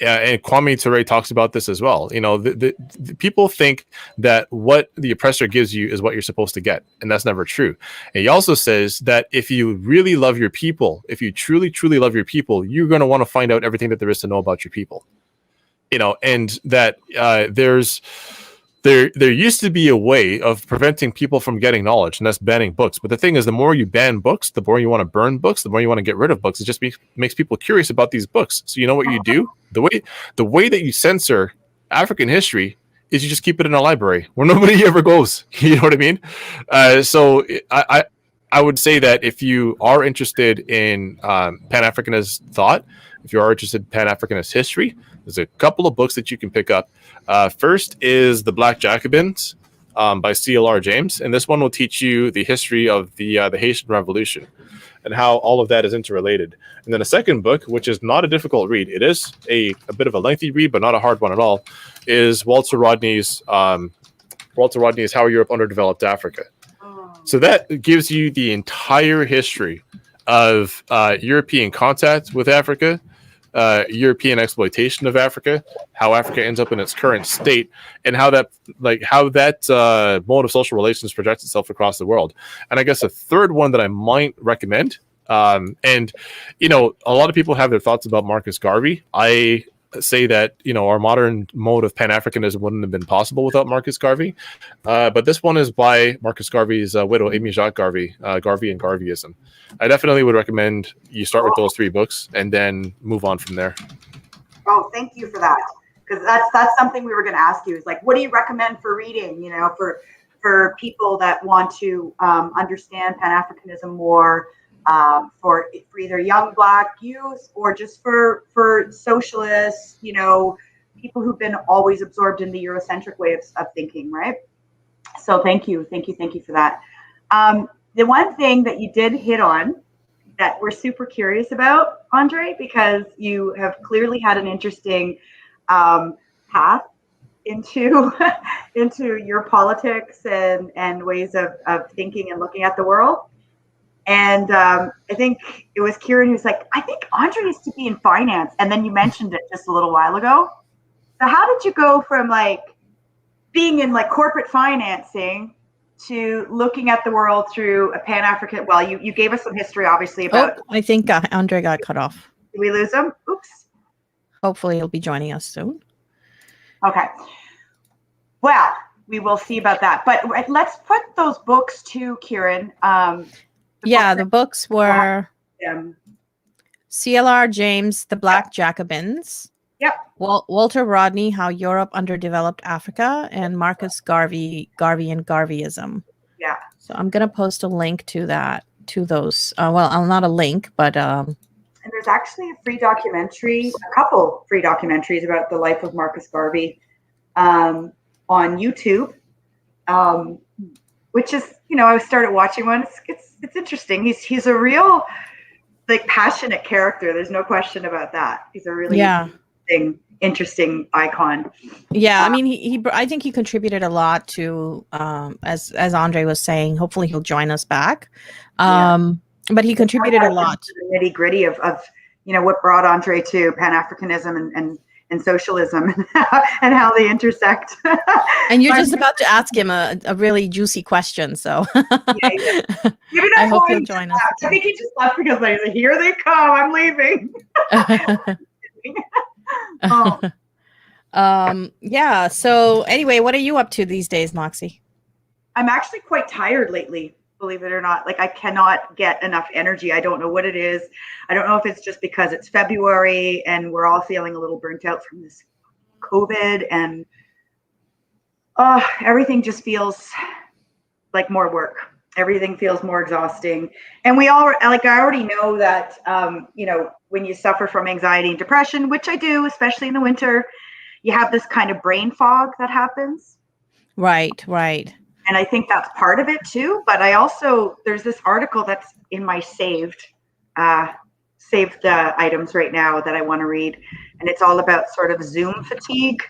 And Kwame Ture talks about this as well. The people think that what the oppressor gives you is what you're supposed to get, and that's never true. And he also says that if you really love your people, if you truly, truly love your people, you're going to want to find out everything that there is to know about your people. And that there used to be a way of preventing people from getting knowledge, and that's banning books. But the thing is, the more you ban books, the more you want to burn books, the more you want to get rid of books. It just makes people curious about these books. So you know what you do? The way that you censor African history is you just keep it in a library where nobody ever goes. You know what I mean? So I would say that if you are interested in Pan-Africanist thought, if you are interested in Pan-Africanist history, there's a couple of books that you can pick up. First is The Black Jacobins by C.L.R. James, and this one will teach you the history of the Haitian Revolution. and how all of that is interrelated. And then a second book, which is not a difficult read, it is a bit of a lengthy read, but not a hard one at all, is Walter Rodney's How Europe Underdeveloped Africa. So that gives you the entire history of European contact with Africa, European exploitation of Africa, how Africa ends up in its current state, and how that mode of social relations projects itself across the world. And I guess a third one that I might recommend, and a lot of people have their thoughts about Marcus Garvey. I say that our modern mode of Pan-Africanism wouldn't have been possible without Marcus Garvey, but this one is by Marcus Garvey's widow, Amy Jacques Garvey, Garvey and Garveyism. I definitely would recommend you start with those 3 books and then move on from there. Oh, thank you for that, because that's something we were going to ask you, is like, what do you recommend for reading, for people that want to understand Pan-Africanism more, for either young Black youth or just for socialists, people who've been always absorbed in the Eurocentric way of thinking, right? So thank you for that. The one thing that you did hit on that we're super curious about, Andray, because you have clearly had an interesting path into your politics and ways of thinking and looking at the world. And I think it was Kiran who's like, I think Andray used to be in finance. And then you mentioned it just a little while ago. So how did you go from being in corporate financing to looking at the world through a Pan-African? Well, you gave us some history, obviously, about. I think Andray got cut off. Did we lose him? Oops. Hopefully he'll be joining us soon. Okay. Well, we will see about that. But let's put those books to Kiran. The books were C.L.R. James, The Black Jacobins. Yep. Walter Rodney, How Europe Underdeveloped Africa, and Marcus Garvey, Garvey and Garveyism. Yeah. So I'm gonna post a link to those. Not a link, but and there's actually a couple free documentaries about the life of Marcus Garvey on YouTube, which is, I started watching one. It's interesting. He's a real passionate character. There's no question about that. He's a really interesting icon. Yeah, I mean, I think he contributed a lot to, as Andray was saying. Hopefully, he'll join us back. But he contributed a lot to the nitty gritty of what brought Andray to Pan-Africanism and socialism and how they intersect. And you're just about to ask him a really juicy question, so yeah. I hope he'll join us. I think he just left because he's like, here they come, I'm leaving. So anyway, what are you up to these days, Moxie? I'm actually quite tired lately, believe it or not. I cannot get enough energy. I don't know what it is. I don't know if it's just because it's February and we're all feeling a little burnt out from this COVID, and everything just feels like more work. Everything feels more exhausting. And we all I already know that, when you suffer from anxiety and depression, which I do, especially in the winter, you have this kind of brain fog that happens. Right. And I think that's part of it too. But there's this article that's in my saved items right now that I want to read. And it's all about sort of Zoom fatigue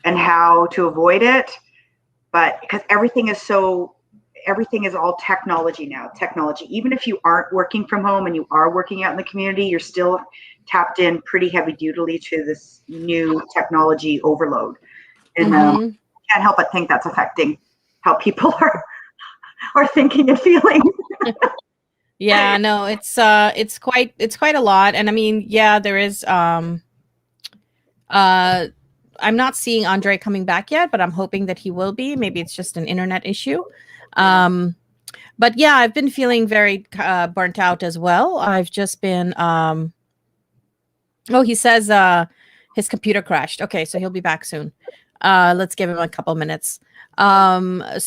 and how to avoid it. But because everything is all technology now. Even if you aren't working from home and you are working out in the community, you're still tapped in pretty heavy duty to this new technology overload. And can't help but think that's affecting how people are thinking and feeling. Yeah, no, it's quite a lot. And I mean, yeah, there is I'm not seeing Andray coming back yet, but I'm hoping that he will be. Maybe it's just an internet issue. But yeah, I've been feeling very burnt out as well. I've just been he says his computer crashed. Okay, so he'll be back soon. Let's give him a couple minutes. I've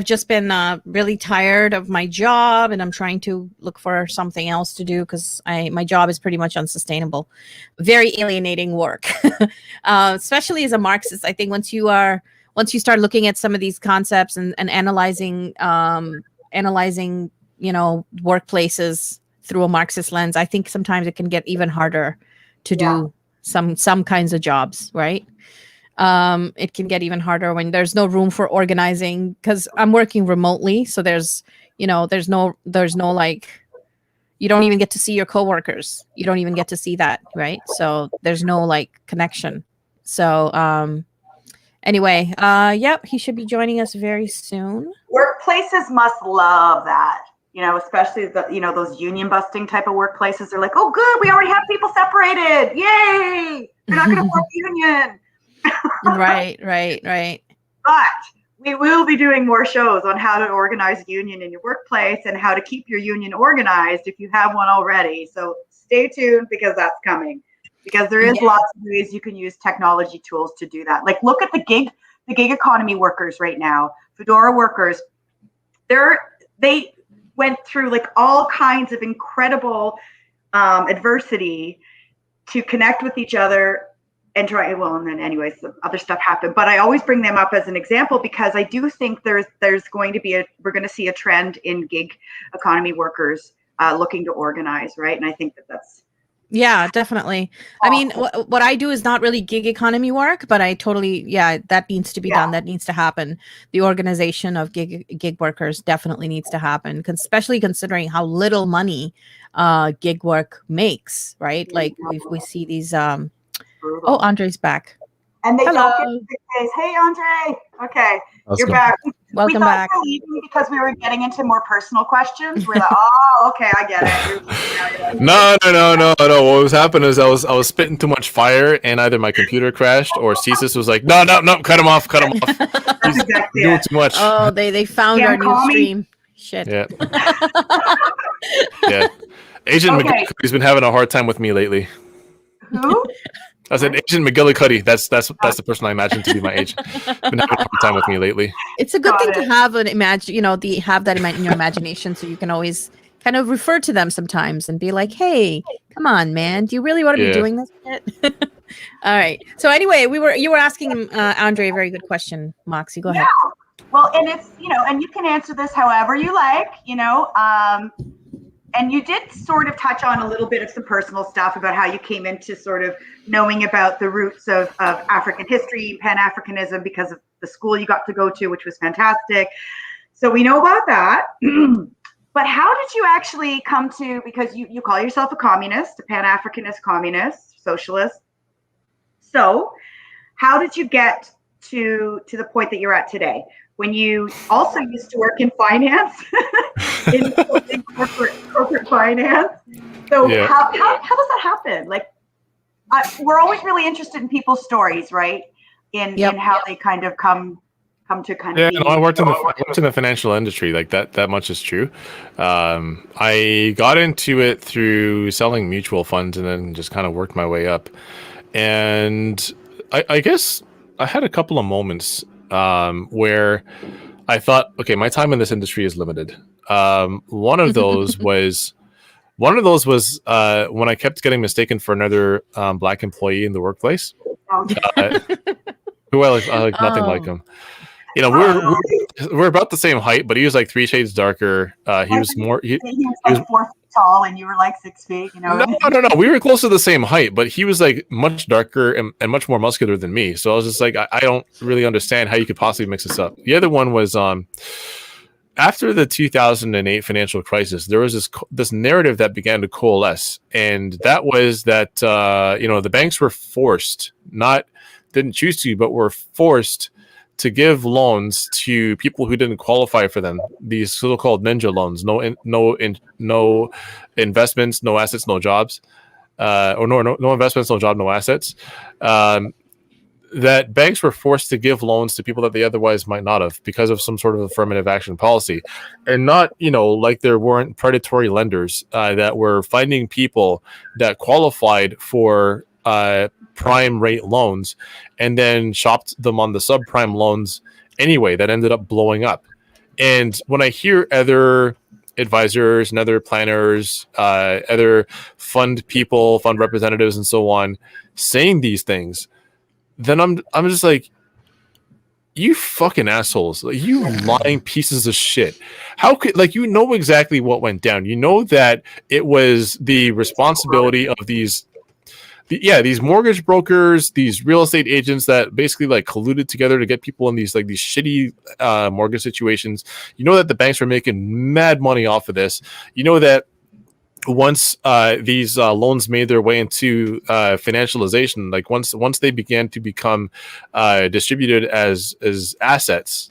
just been really tired of my job, and I'm trying to look for something else to do because my job is pretty much unsustainable. Very alienating work, especially as a Marxist. I think once you start looking at some of these concepts and analyzing workplaces through a Marxist lens, I think sometimes it can get even harder to do some kinds of jobs, right? It can get even harder when there's no room for organizing, because I'm working remotely. So there's no like, you don't even get to see your coworkers. You don't even get to see that, right? So there's no like connection. So anyway, yep, he should be joining us very soon. Workplaces must love that. Especially those union busting type of workplaces. They're like, oh, good, we already have people separated. Yay! They're not going to form a union. Right. But we will be doing more shows on how to organize a union in your workplace and how to keep your union organized if you have one already. So stay tuned, because that's coming. Because there is lots of ways you can use technology tools to do that. Like, look at the gig economy workers right now, Fedora workers. They went through like all kinds of incredible adversity to connect with each other and try. Well, and then anyways, other stuff happened. But I always bring them up as an example, because I do think there's going to be we're going to see a trend in gig economy workers looking to organize, right? And I think that's. Yeah, definitely. I mean, what I do is not really gig economy work, but I totally, that needs to be done. That needs to happen. The organization of gig workers definitely needs to happen, especially considering how little money gig work makes, right? Like we see these. Oh, Andray's back. And they don't get the case. Hey, Andray. Okay, you're back. Welcome back. We thought you were leaving because we were getting into more personal questions. We're like, oh, okay, I get it. No. What was happening is I was spitting too much fire, and either my computer crashed or Cesis was like, no, cut him off. That's exactly doing it. too much. Oh, they found our new stream. Shit. Yeah. Yeah. Agent McGillicuddy's been having a hard time with me lately. Who? I said Agent McGillicuddy. That's the person I imagine to be my agent. Been having a hard time with me lately. It's a good thing to have have that in your imagination, so you can always kind of refer to them sometimes and be like, "Hey, come on, man, do you really want to be doing this shit?" All right. So anyway, you were asking Andray a very good question, Moxie. Go ahead. Well, and it's and you can answer this however you like, and you did sort of touch on a little bit of some personal stuff about how you came into sort of knowing about the roots of African history, Pan-Africanism, because of the school you got to go to, which was fantastic. So we know about that. But how did you actually come to, because you call yourself a communist, a Pan-Africanist communist, socialist. So how did you get to the point that you're at today, when you also used to work in finance, in corporate finance? So how does that happen? Like, we're always really interested in people's stories, right? In how they kind of come to kind of. Yeah, I worked in the financial industry. Like that much is true. I got into it through selling mutual funds, and then just kind of worked my way up. And I guess I had a couple of moments where I thought, okay, my time in this industry is limited. One of those was when I kept getting mistaken for another black employee in the workplace, who I like nothing like him. We're about the same height, but he was like 3 shades darker. He was more. He was 4 feet tall, and you were like 6 feet. No. We were close to the same height, but he was like much darker and much more muscular than me. So I was just like, I don't really understand how you could possibly mix this up. The other one was after the 2008 financial crisis, there was this narrative that began to coalesce, and that was that the banks were didn't choose to, but were forced to give loans to people who didn't qualify for them. These so-called ninja loans, no investments, no assets, no jobs, or no investments, no job, no assets. That banks were forced to give loans to people that they otherwise might not have, because of some sort of affirmative action policy, and not like there weren't predatory lenders that were finding people that qualified for prime rate loans and then shopped them on the subprime loans anyway, that ended up blowing up. And when I hear other advisors and other planners, other fund people, fund representatives and so on saying these things, then I'm just like, you fucking assholes, like, you lying pieces of shit. How could, like, you know exactly what went down. You know that it was the responsibility of these mortgage brokers, these real estate agents that basically like colluded together to get people in these shitty mortgage situations. You know that the banks were making mad money off of this. You know that once these loans made their way into financialization, like once they began to become distributed as assets,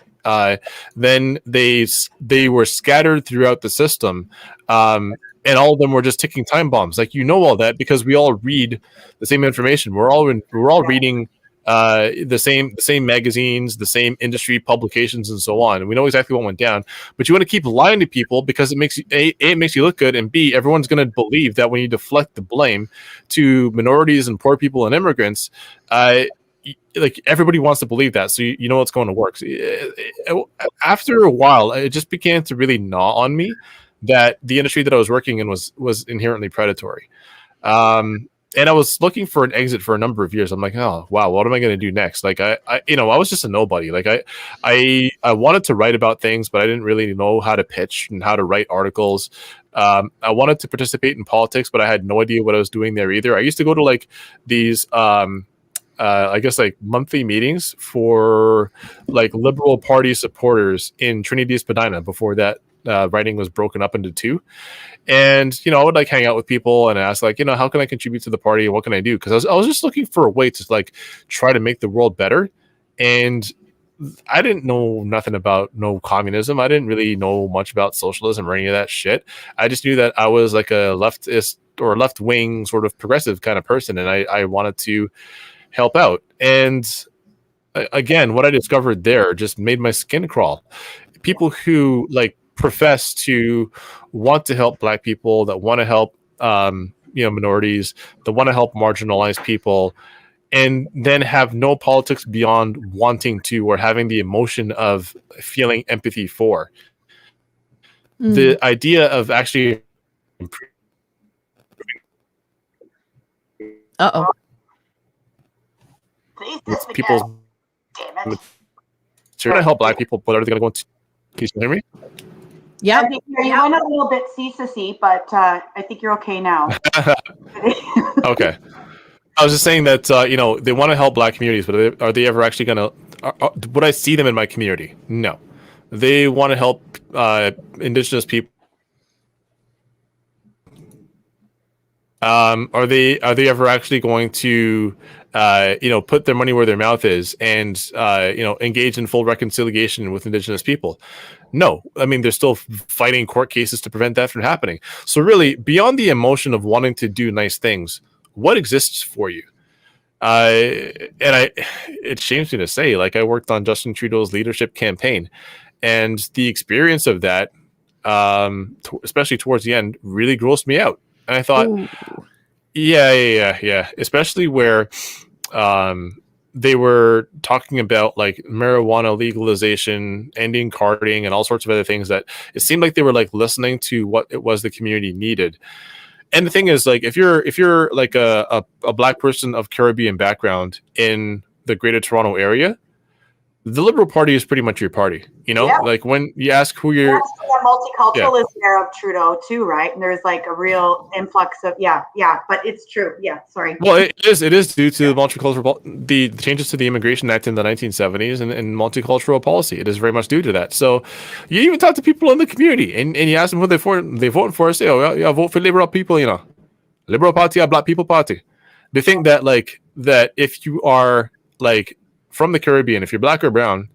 then they were scattered throughout the system, and all of them were just ticking time bombs. Like, you know all that because we all read the same information. We're all reading the same magazines, the same industry publications, and so on. And we know exactly what went down. But you want to keep lying to people because it makes you it makes you look good, and B, everyone's going to believe that when you deflect the blame to minorities and poor people and immigrants, like, everybody wants to believe that, so you know it's going to work. After a while, it just began to really gnaw on me that the industry that I was working in was inherently predatory. And I was looking for an exit for a number of years. I'm like, oh wow, what am I going to do next? Like, I was just a nobody. Like, I wanted to write about things, but I didn't really know how to pitch and how to write articles. I wanted to participate in politics, but I had no idea what I was doing there either. I used to go to like these I guess like monthly meetings for like Liberal Party supporters in Trinity Spadina before that writing was broken up into two. And, I would like hang out with people and ask, like, how can I contribute to the party and what can I do? Because I was just looking for a way to like try to make the world better. And I didn't know nothing about communism. I didn't really know much about socialism or any of that shit. I just knew that I was like a leftist or left wing sort of progressive kind of person. And I wanted to help out. And again, what I discovered there just made my skin crawl. People who like profess to want to help Black people, that want to help minorities, that want to help marginalized people, and then have no politics beyond wanting to or having the emotion of feeling empathy for. The idea of actually people's trying to help Black people, but are they going to go into? Can you hear me? Yeah. You went a little bit ceasy, but I think you're okay now. Okay. I was just saying that, they want to help Black communities, but are they ever actually going to, would I see them in my community? No. They want to help Indigenous people. Are they ever actually going to, put their money where their mouth is and, engage in full reconciliation with Indigenous people? No. I mean, they're still fighting court cases to prevent that from happening. So really, beyond the emotion of wanting to do nice things, what exists for you? It shames me to say, like, I worked on Justin Trudeau's leadership campaign, and the experience of that, especially towards the end, really grossed me out. And I thought, yeah. Especially where they were talking about like marijuana legalization, ending carding, and all sorts of other things that it seemed like they were like listening to what it was the community needed. And the thing is, like, if you're like a Black person of Caribbean background in the Greater Toronto area, the Liberal Party is pretty much your party. Like when you ask who you're. That's the multiculturalism era of Trudeau too, right? And there's like a real influx of but it's true. Yeah, sorry. Well, it is due to the changes to the Immigration Act in the 1970s and multicultural policy. It is very much due to that. So you even talk to people in the community and you ask them who they vote for, say, oh yeah, vote for Liberal people, Liberal Party or Black People Party. They think that like that if you are like from the Caribbean, if you're Black or brown,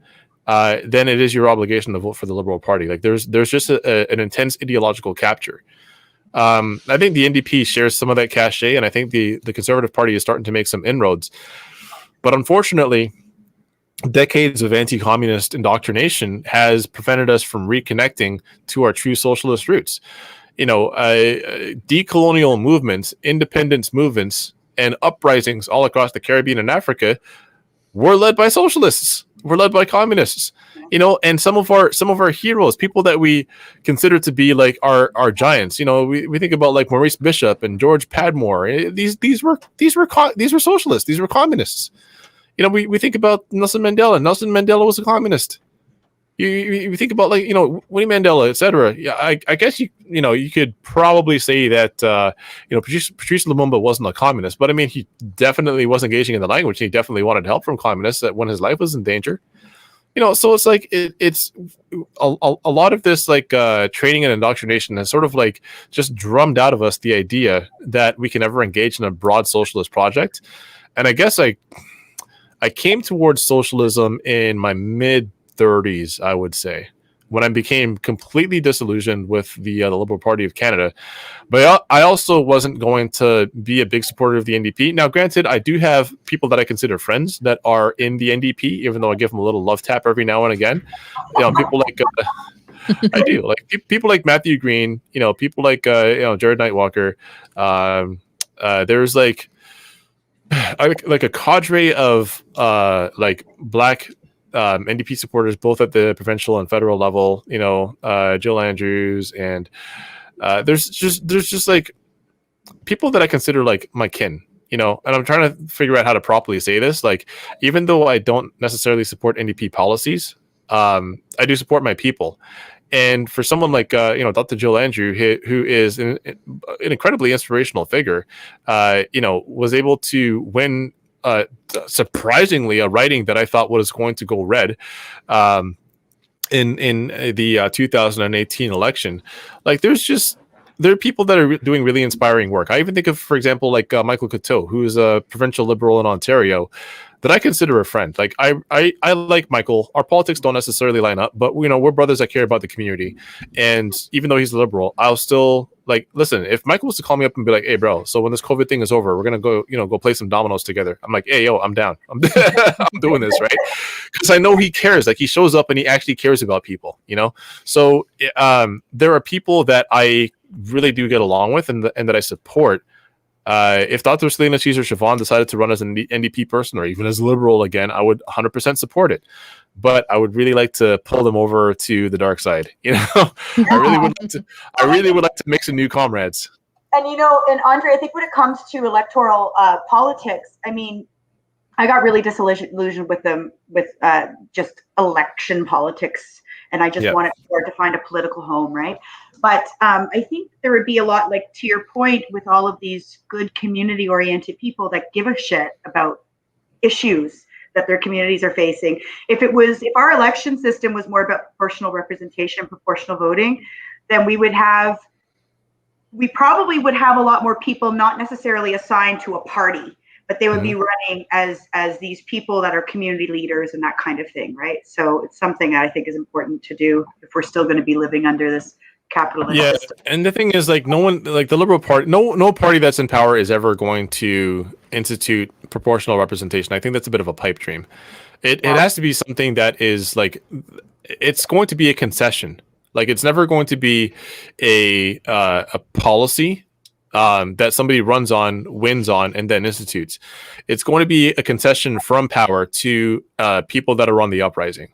then it is your obligation to vote for the Liberal Party. Like there's just an intense ideological capture. I think the NDP shares some of that cachet, and I think the Conservative Party is starting to make some inroads. But unfortunately, decades of anti-communist indoctrination has prevented us from reconnecting to our true socialist roots. Decolonial movements, independence movements, and uprisings all across the Caribbean and Africa were led by socialists, were led by communists, and some of our heroes, people that we consider to be like our giants. We think about like Maurice Bishop and George Padmore. These were socialists. These were communists. we think about Nelson Mandela. Nelson Mandela was a communist. You think about Winnie Mandela, etc. Yeah, I guess you could probably say that Patrice Lumumba wasn't a communist, but I mean he definitely was engaging in the language. He definitely wanted help from communists when his life was in danger. So it's like it's a lot of this training and indoctrination has sort of just drummed out of us the idea that we can ever engage in a broad socialist project. And I guess I came towards socialism in my mid-30s, I would say, when I became completely disillusioned with the Liberal Party of Canada. But I also wasn't going to be a big supporter of the NDP. Now, granted, I do have people that I consider friends that are in the NDP, even though I give them a little love tap every now and again. People like I do, people like Matthew Green. People like Jared Nightwalker. There's like a cadre of black NDP supporters, both at the provincial and federal level. Jill Andrews, and there's just people that I consider my kin. And I'm trying to figure out how to properly say this. Even though I don't necessarily support NDP policies, I do support my people. And for someone like Dr. Jill Andrew, who is an incredibly inspirational figure, was able to win surprisingly a writing that I thought was going to go red in the 2018 election. There are people that are doing really inspiring work. I even think of, for example, Michael Coteau, who is a provincial Liberal in Ontario, that I consider a friend. I like Michael. Our politics don't necessarily line up, but we're brothers that care about the community. And even though he's a Liberal, I'll still listen. If Michael was to call me up and be like, "Hey, bro, so when this COVID thing is over, we're gonna go play some dominoes together," I'm like, "Hey, yo, I'm down. I'm doing this," right? Because I know he cares. He shows up and he actually cares about people. So there are people that I really do get along with and that I support. If Dr. Selena Caesar-Chavon decided to run as an NDP person or even as a Liberal again, I would 100% support it. But I would really like to pull them over to the dark side. I really would like to make some new comrades. And and Andre, I think when it comes to electoral politics, I mean, I got really disillusioned with them with just election politics, and I just wanted to find a political home, right? But I think there would be a lot, to your point, with all of these good community-oriented people that give a shit about issues that their communities are facing. If our election system was more about proportional representation, proportional voting, then we probably would have a lot more people not necessarily assigned to a party, but they would be running as these people that are community leaders and that kind of thing, right? So it's something that I think is important to do if we're still going to be living under this capitalist system. And the thing is, no one, the Liberal Party, no party that's in power is ever going to institute proportional representation. I think that's a bit of a pipe dream. It has to be something that is it's going to be a concession. It's never going to be a policy that somebody runs on, wins on, and then institutes. It's going to be a concession from power to people that are on the uprising.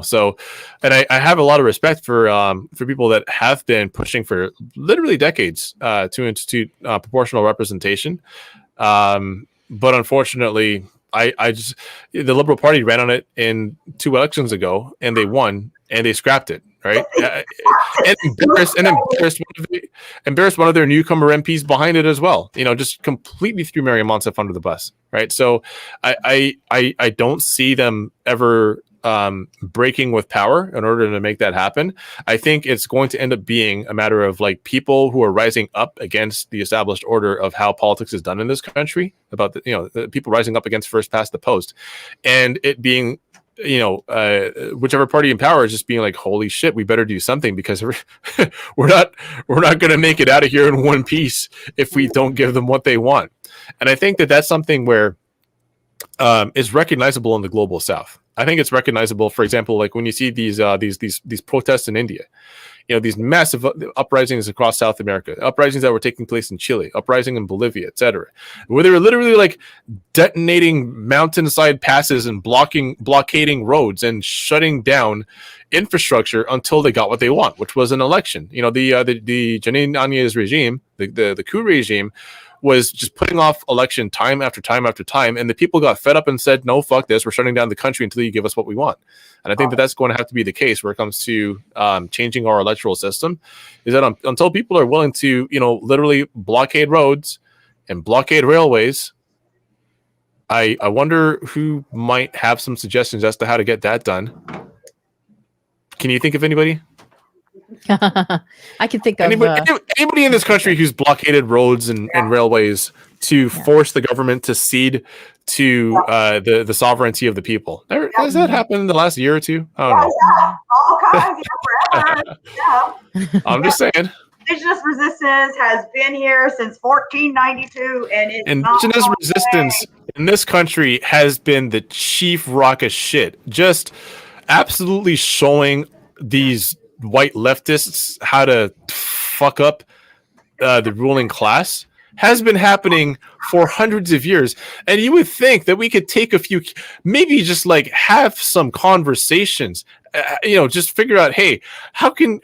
So, and I have a lot of respect for people that have been pushing for literally decades to institute proportional representation. But unfortunately, the Liberal Party ran on it in 2 elections ago, and they won, and they scrapped it, right? and embarrassed one of their newcomer MPs behind it as well. Just completely threw Mary Monsef under the bus, right? So I don't see them ever breaking with power in order to make that happen. I think it's going to end up being a matter of people who are rising up against the established order of how politics is done in this country, about the people rising up against first past the post, and it being whichever party in power is just being holy shit, we better do something, because we're not going to make it out of here in one piece if we don't give them what they want. And I think that that's something where is recognizable in the global South. I think it's recognizable, for example, when you see these protests in India, these massive uprisings across South America, uprisings that were taking place in Chile, uprising in Bolivia, etc., where they were literally detonating mountainside passes and blockading roads and shutting down infrastructure until they got what they want, which was an election. The Janine Áñez regime, the coup regime, was just putting off election time after time after time, and the people got fed up and said, no, fuck this, we're shutting down the country until you give us what we want. And I think that that's going to have to be the case where it comes to changing our electoral system, is that until people are willing to, literally blockade roads and blockade railways, I wonder who might have some suggestions as to how to get that done. Can you think of anybody? I can think of anybody in this country who's blockaded roads and railways to force the government to cede to the sovereignty of the people. Has that happened in the last year or two? I don't know. All kinds, forever. Yeah. I'm just saying. Indigenous resistance has been here since 1492, and it's indigenous resistance in this country has been the chief rock of shit. Just absolutely showing these white leftists how to fuck up the ruling class has been happening for hundreds of years. And you would think that we could take a few, maybe just like have some conversations, just figure out, hey, how can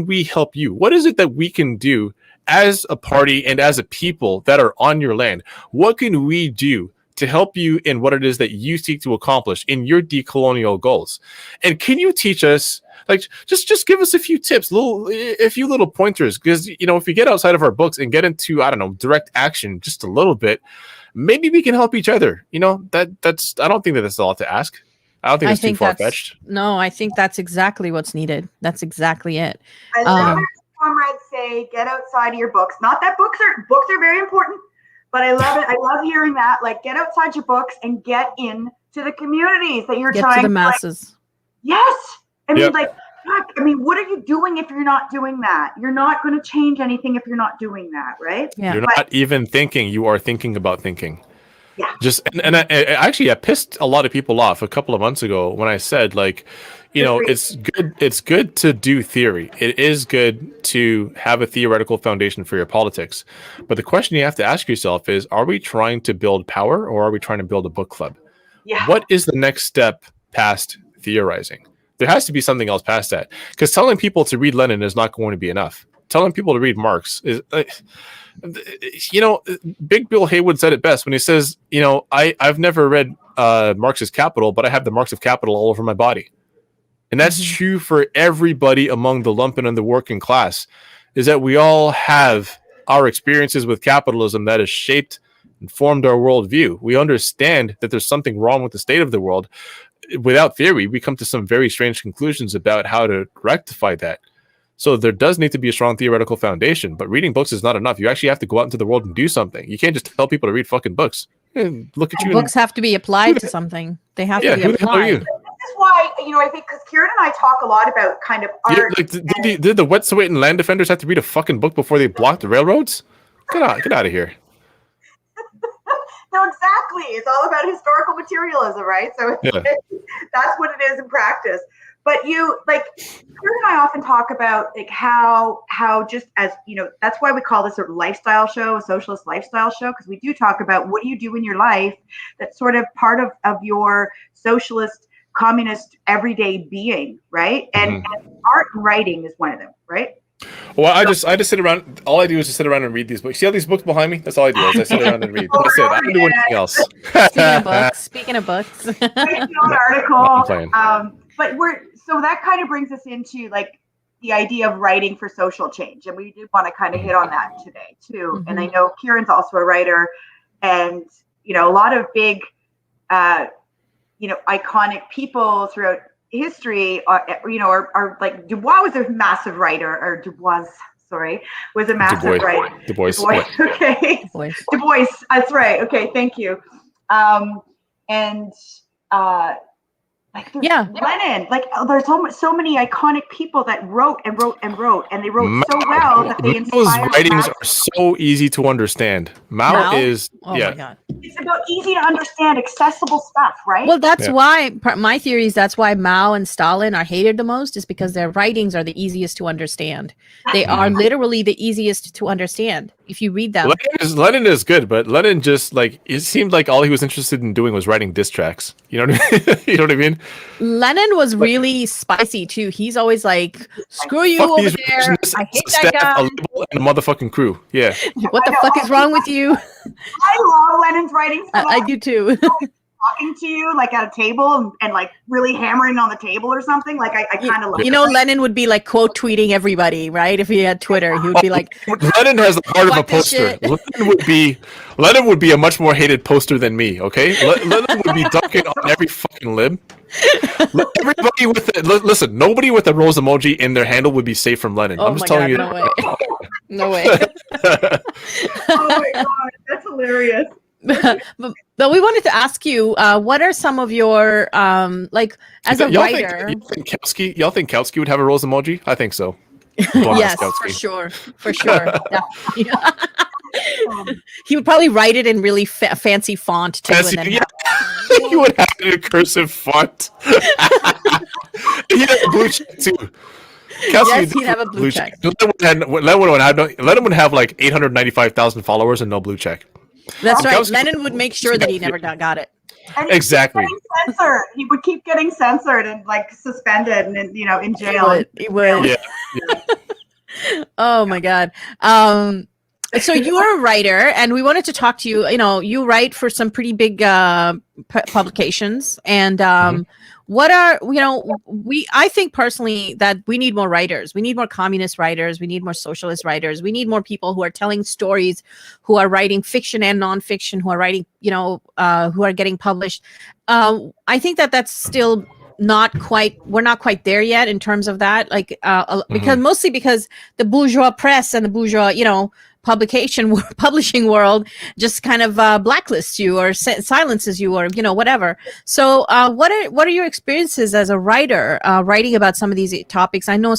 we help you? What is it that we can do as a party and as a people that are on your land? What can we do to help you in what it is that you seek to accomplish in your decolonial goals? And can you teach us, like, just give us a few tips, a few little pointers, because if we get outside of our books and get into, I don't know, direct action just a little bit, maybe we can help each other. That's I don't think that that's a lot to ask. I don't think it's too far-fetched. No, I think that's exactly what's needed. That's exactly it. I love it. Comrades say, get outside of your books. Not that books are very important, but I love it. I love hearing that. Like, get outside your books and get into the communities that you're trying to the masses. Yes. I mean, what are you doing if you're not doing that? You're not going to change anything if you're not doing that, right? Yeah. You're not even thinking. You are thinking about thinking. Yeah. I pissed a lot of people off a couple of months ago when I said, like, it's good to do theory. It is good to have a theoretical foundation for your politics. But the question you have to ask yourself is, are we trying to build power or are we trying to build a book club? Yeah. What is the next step past theorizing? There has to be something else past that. Because telling people to read Lenin is not going to be enough. Telling people to read Marx is... Big Bill Haywood said it best when he says, I've never read Marx's Capital, but I have the marks of capital all over my body. And that's true for everybody among the lumpen and the working class, is that we all have our experiences with capitalism that has shaped and formed our worldview. We understand that there's something wrong with the state of the world. Without theory, we come to some very strange conclusions about how to rectify that. So there does need to be a strong theoretical foundation, but reading books is not enough. You actually have to go out into the world and do something. You can't just tell people to read fucking books. Look at you. Books have to be applied to something. They have to be applied. This is why, I think, because Kiran and I talk a lot about kind of art. Did the Wet'suwet'en land defenders have to read a fucking book before they blocked the railroads? Get out of here. No, exactly. It's all about historical materialism, right? So that's what it is in practice. But Kiran and I often talk about how just as, that's why we call this a lifestyle show, a socialist lifestyle show, because we do talk about what do you do in your life that's sort of part of your socialist, communist, everyday being, right? And art and writing is one of them, right? Well, I just sit around. All I do is just sit around and read these books. See all these books behind me? That's all I do. Is I sit around and read. That's it. I don't do anything else. Speaking of books, an article. But so that kind of brings us into the idea of writing for social change, and we did want to kind of hit on that today too. And I know Kiran's also a writer, and a lot of big, iconic people throughout history are like Dubois was a massive writer, or Dubois, was a massive writer. Du Bois. Okay. Du Bois. That's right. Okay. Thank you. Lenin, there's so many iconic people that wrote, and they wrote so well that they inspired. Mao's writings are so easy to understand. Mao is, my God. It's about easy to understand, accessible stuff, right? Well, that's why my theory is that's why Mao and Stalin are hated the most, is because their writings are the easiest to understand. They are literally the easiest to understand if you read them. Lenin is good, but Lenin just it seemed like all he was interested in doing was writing diss tracks. You know what I mean? You know what I mean? Lenin was really spicy too. He's always like, "Screw you over there! I hate that guy." and a motherfucking crew. Yeah. What the fuck is wrong with you? I love Lenin's writings. I do too. Talking to you like at a table and like really hammering on the table or something. Like I kind of like. You know, Lenin would be like quote tweeting everybody, right? If he had Twitter, he would be like, Lenin has the heart of a "Fuck this poster. shit." Lenin would be a much more hated poster than me. Okay, Lenin would be dunking on every fucking lib. Everybody with listen, nobody with a rose emoji in their handle would be safe from Lenin. Oh I'm just my telling God, you. no way. Oh my god, that's hilarious. But we wanted to ask you, what are some of your like as a writer? Y'all think Kautsky would have a rose emoji? I think so. Yes, for sure. Definitely. He would probably write it in really fancy font too. Fancy, and then yeah. He would have it in cursive font. He'd have a blue check too. Yes, he'd have a blue check. Lenin would have like 895,000 followers and no blue check. That's right. Kautsky- Lenin would make sure that he never got it. And Exactly. censored. He would keep getting censored and like suspended and in jail. He would. Yeah. Oh my God. So you're a writer, and we wanted to talk to you. You know, you write for some pretty big publications, and what are I think personally that we need more writers. We need more communist writers. We need more socialist writers. We need more people who are telling stories, who are writing fiction and nonfiction, who are writing, who are getting published. I think that that's still we're not quite there yet in terms of that, like because the bourgeois press and the bourgeois publishing world just kind of blacklists you or silences you or whatever. So what are your experiences as a writer writing about some of these topics? I know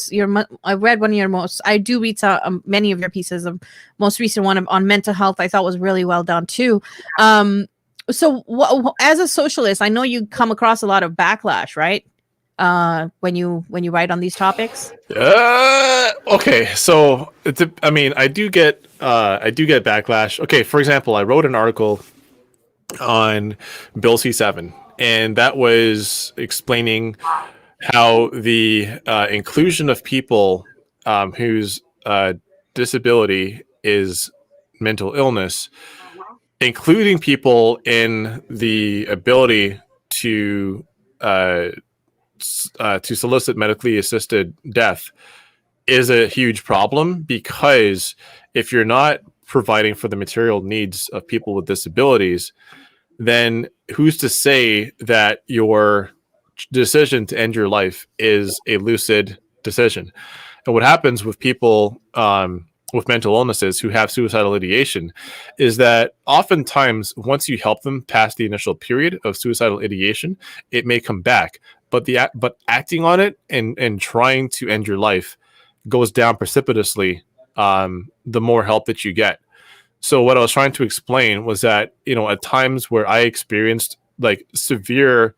I read one of your I do read many of your pieces. The most recent one on mental health I thought was really well done too. So as a socialist, I know you come across a lot of backlash, right? When you write on these topics. Okay, so I do get backlash. Okay, for example, I wrote an article on Bill C-7, and that was explaining how the inclusion of people whose disability is mental illness, including people in the ability to solicit medically assisted death, is a huge problem, because if you're not providing for the material needs of people with disabilities, then who's to say that your decision to end your life is a lucid decision? And what happens with people with mental illnesses who have suicidal ideation is that oftentimes once you help them past the initial period of suicidal ideation, it may come back. But acting on it and trying to end your life goes down precipitously the more help that you get. So what I was trying to explain was that, at times where I experienced like severe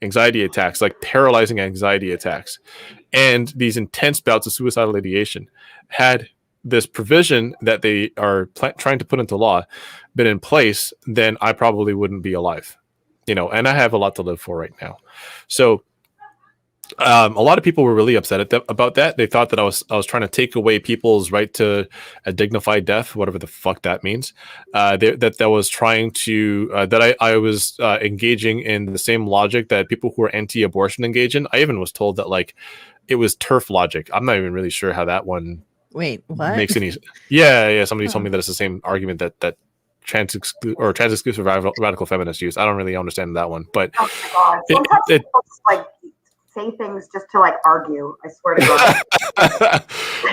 anxiety attacks, like paralyzing anxiety attacks, and these intense bouts of suicidal ideation, had this provision that they are trying to put into law been in place, then I probably wouldn't be alive, and I have a lot to live for right now. So a lot of people were really upset about that. They thought that I was trying to take away people's right to a dignified death, whatever the fuck that means. That was trying to that I was engaging in the same logic that people who are anti-abortion engage in. I even was told that like it was turf logic. I'm not even really sure how that one. Wait, what? Makes any? Yeah. Somebody told me that it's the same argument that trans exclusive radical feminists use. I don't really understand that one, but oh my God. Sometimes people just, like, say things just to like argue. I swear to God.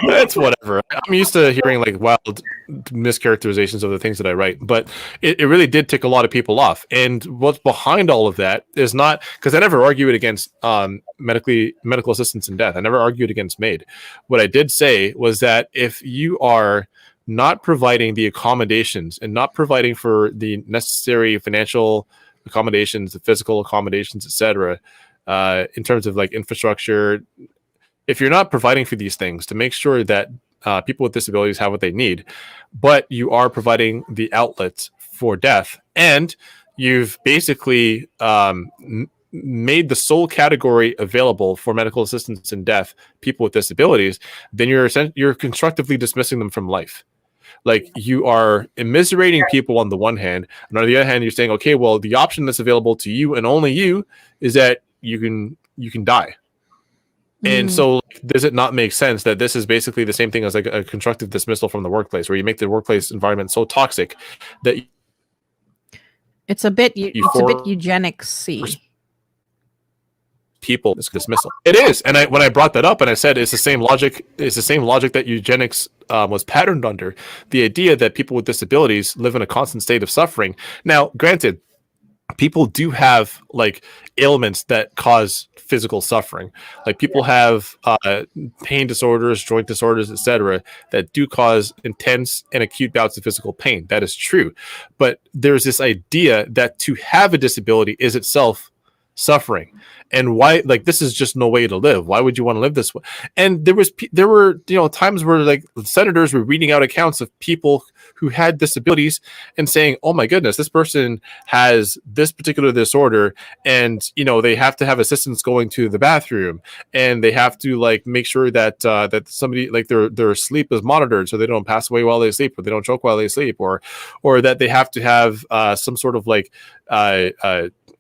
It's whatever. I'm used to hearing like wild mischaracterizations of the things that I write, but it really did tick a lot of people off. And what's behind all of that is not because I never argued against medical assistance in death. I never argued against MAID. What I did say was that if you are not providing the accommodations and not providing for the necessary financial accommodations, the physical accommodations, etc., in terms of like infrastructure, if you're not providing for these things to make sure that people with disabilities have what they need, but you are providing the outlets for death, and you've basically made the sole category available for medical assistance in death people with disabilities, then you're constructively dismissing them from life. Like, you are immiserating people on the one hand, and on the other hand, you're saying, okay, well, the option that's available to you and only you is that you can die. And so, does it not make sense that this is basically the same thing as like a constructive dismissal from the workplace, where you make the workplace environment so toxic that it's a bit eugenics-y. People dismissal. It is, and when I brought that up, and I said it's the same logic. It's the same logic that eugenics was patterned under. The idea that people with disabilities live in a constant state of suffering. Now, granted, people do have like ailments that cause physical suffering. Like, people have pain disorders, joint disorders, etc., that do cause intense and acute bouts of physical pain. That is true, but there's this idea that to have a disability is itself suffering, and why, like, this is just no way to live. Why would you want to live this way? And there were times where like senators were reading out accounts of people who had disabilities and saying, oh my goodness, this person has this particular disorder, and they have to have assistance going to the bathroom, and they have to like make sure that that somebody, like, their sleep is monitored so they don't pass away while they sleep, or they don't choke while they sleep, or that they have to have some sort of like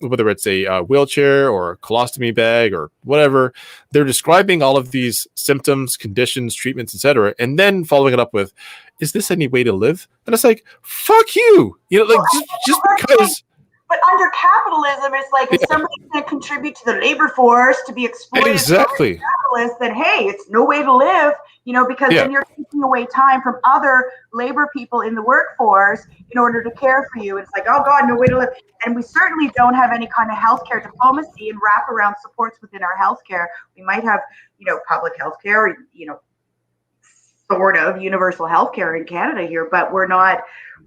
whether it's a wheelchair or a colostomy bag or whatever. They're describing all of these symptoms, conditions, treatments, etc., and then following it up with, is this any way to live? And it's like, fuck you, like, just because. But under capitalism, it's like, if somebody's going to contribute to the labor force to be exploited, exactly, capitalists, then hey, it's no way to live, because then you're taking away time from other labor people in the workforce in order to care for you. It's like, oh God, no way to live. And we certainly don't have any kind of healthcare diplomacy and wraparound supports within our healthcare. We might have, public healthcare, or, sort of universal healthcare in Canada here, but we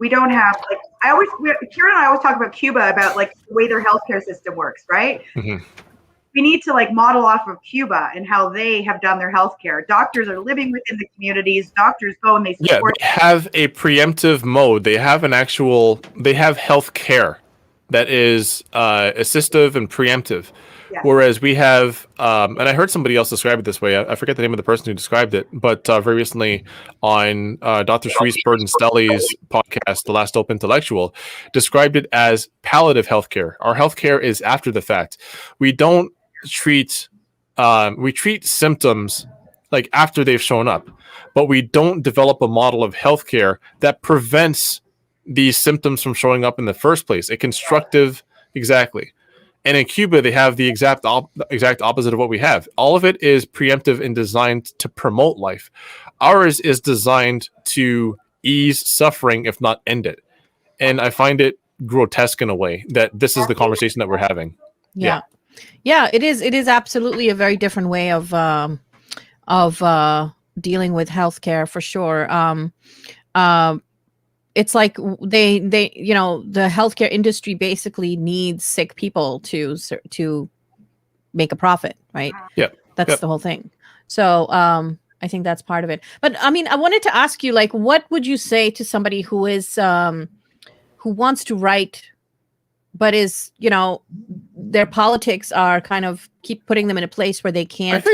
don't have, like, Kiran and I always talk about Cuba, about like the way their healthcare system works, right? Mm-hmm. We need to like model off of Cuba and how they have done their healthcare. Doctors are living within the communities. Doctors go and they support. They have a preemptive mode. They have healthcare that is assistive and preemptive. Yeah. Whereas we have, and I heard somebody else describe it this way. I forget the name of the person who described it, but very recently on Dr. Sharice Burden-Stelly's podcast, The Last Dope Intellectual, described it as palliative healthcare. Our healthcare is after the fact. We don't treat, we treat symptoms like after they've shown up, but we don't develop a model of healthcare that prevents these symptoms from showing up in the first place. A constructive, exactly. And in Cuba, they have the exact opposite of what we have. All of it is preemptive and designed to promote life. Ours is designed to ease suffering, if not end it. And I find it grotesque in a way that this is the conversation that we're having. Yeah, it is. It is absolutely a very different way of dealing with healthcare, for sure. It's like they the healthcare industry basically needs sick people to make a profit, right? Yeah, that's the whole thing. So I think that's part of it. But I mean, I wanted to ask you, like, what would you say to somebody who is who wants to write, but is their politics are kind of keep putting them in a place where they can't.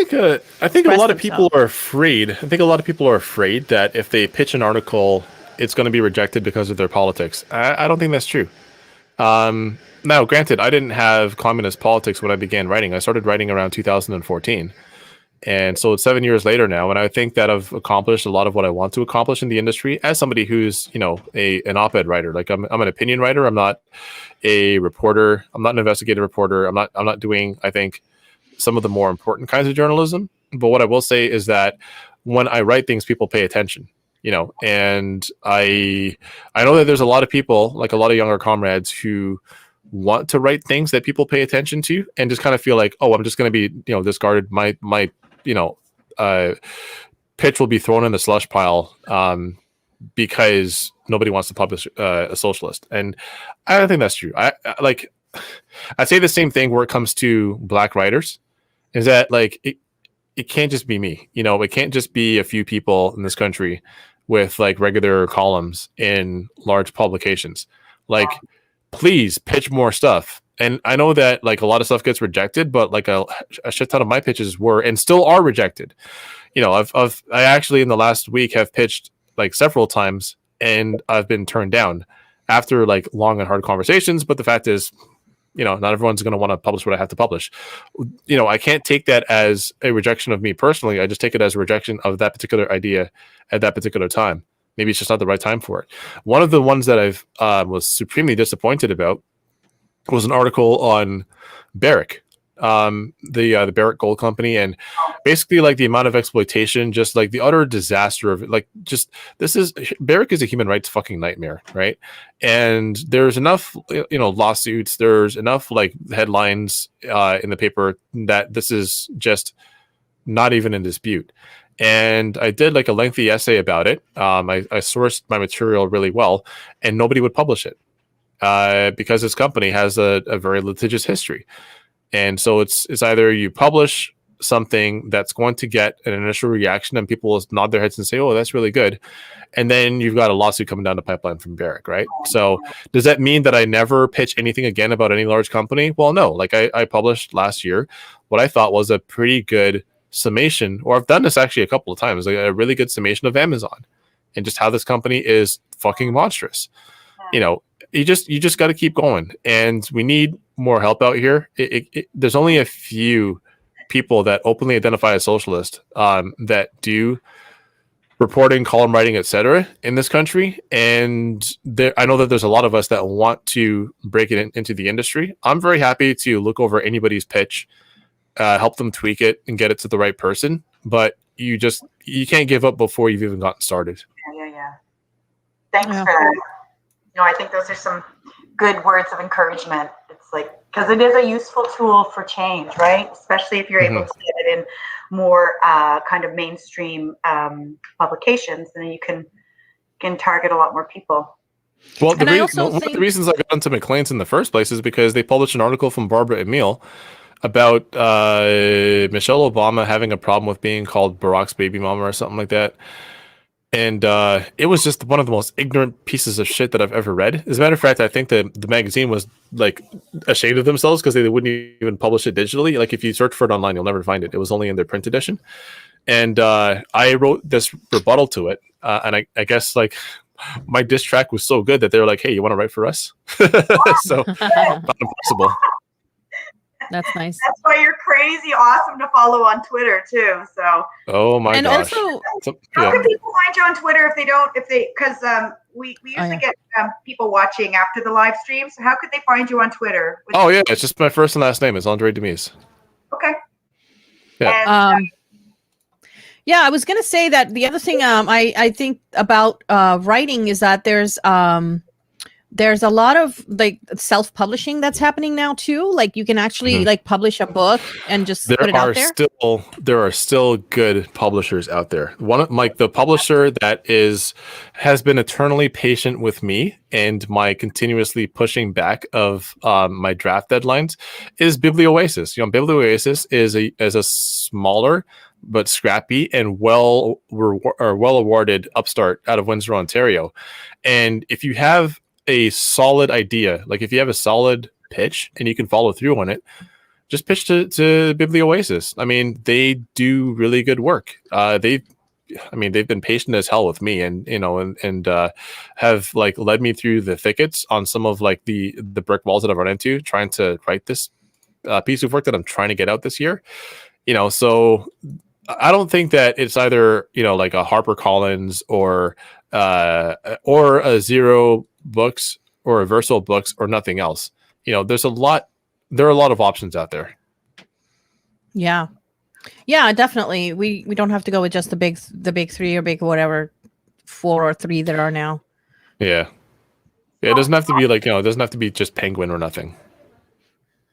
I think a lot of people are afraid. I think a lot of people are afraid that if they pitch an article, it's going to be rejected because of their politics. I don't think that's true. Now, granted, I didn't have communist politics when I began writing. I started writing around 2014. And so it's 7 years later now, and I think that I've accomplished a lot of what I want to accomplish in the industry as somebody who's, an op-ed writer. Like, I'm an opinion writer. I'm not a reporter. I'm not an investigative reporter. I'm not doing, I think, some of the more important kinds of journalism. But what I will say is that when I write things, people pay attention. And I know that there's a lot of people, like a lot of younger comrades, who want to write things that people pay attention to and just kind of feel like, oh, I'm just going to be, discarded. My pitch will be thrown in the slush pile because nobody wants to publish a socialist. And I don't think that's true. I say the same thing where it comes to Black writers, is that like it can't just be me. It can't just be a few people in this country with like regular columns in large publications. Like, please pitch more stuff. And I know that like a lot of stuff gets rejected, but like a shit ton of my pitches were and still are rejected. You know, I actually in the last week have pitched like several times and I've been turned down after like long and hard conversations. But the fact is, you know, not everyone's going to want to publish what I have to publish. You know, I can't take that as a rejection of me personally. I just take it as a rejection of that particular idea at that particular time. Maybe it's just not the right time for it. One of the ones that I've was supremely disappointed about was an article on Barrick, the Barrick Gold Company, and basically like the amount of exploitation, just like the utter disaster of like just Barrick is a human rights fucking nightmare, right? And there's enough lawsuits, there's enough like headlines in the paper that this is just not even in dispute. And I did like a lengthy essay about it. I sourced my material really well, and nobody would publish it. Because this company has a very litigious history. And so it's either you publish something that's going to get an initial reaction and people will nod their heads and say, oh, that's really good. And then you've got a lawsuit coming down the pipeline from Barrick, right? So does that mean that I never pitch anything again about any large company? Well, no. Like I published last year what I thought was a pretty good summation, or I've done this actually a couple of times, like a really good summation of Amazon and just how this company is fucking monstrous. You know, you just got to keep going, and we need more help out here. There's only a few people that openly identify as socialist that do reporting, column writing, etc. in this country, and I know that there's a lot of us that want to break it into the industry. I'm very happy to look over anybody's pitch, help them tweak it, and get it to the right person. But you can't give up before you've even gotten started. Yeah. Thanks for that. You know, I think those are some good words of encouragement. It's like, because it is a useful tool for change, right? Especially if you're able to get it in more kind of mainstream publications, and then you can target a lot more people. Well, one of the reasons I got into Maclean's in the first place is because they published an article from Barbara Emile about Michelle Obama having a problem with being called Barack's baby mama or something like that. And it was just one of the most ignorant pieces of shit that I've ever read. As a matter of fact, I think the magazine was like ashamed of themselves because they wouldn't even publish it digitally. Like if you search for it online, you'll never find it. It was only in their print edition. And I wrote this rebuttal to it. And I guess like my diss track was so good that they were like, hey, you want to write for us? So not impossible. That's nice. That's why you're crazy awesome to follow on Twitter too. So. Oh my gosh. Also, how can people find you on Twitter because we usually get people watching after the live stream. So how could they find you on Twitter? Oh yeah, it's just my first and last name. It's Andray Domise. Okay. Yeah. And, yeah, I was gonna say that the other thing I think about writing is that there's a lot of like self-publishing that's happening now too. Like you can actually like publish a book and just put it out there. There are still good publishers out there. One of the publisher that has been eternally patient with me and my continuously pushing back of my draft deadlines is Biblioasis. You know, Biblioasis is a smaller but scrappy and well awarded upstart out of Windsor, Ontario. And if you have a solid idea, like if you have a solid pitch and you can follow through on it, just pitch to Biblioasis. I mean, they do really good work. They've been patient as hell with me, and have like led me through the thickets on some of like the brick walls that I've run into trying to write this piece of work that I'm trying to get out this year. You know, so I don't think that it's either like a HarperCollins or a Zero Books or a Versal Books or nothing else. There are a lot of options out there. Yeah definitely. We don't have to go with just the big three or big whatever 4 or 3 that are now. Yeah, it doesn't have to be like it doesn't have to be just Penguin or nothing.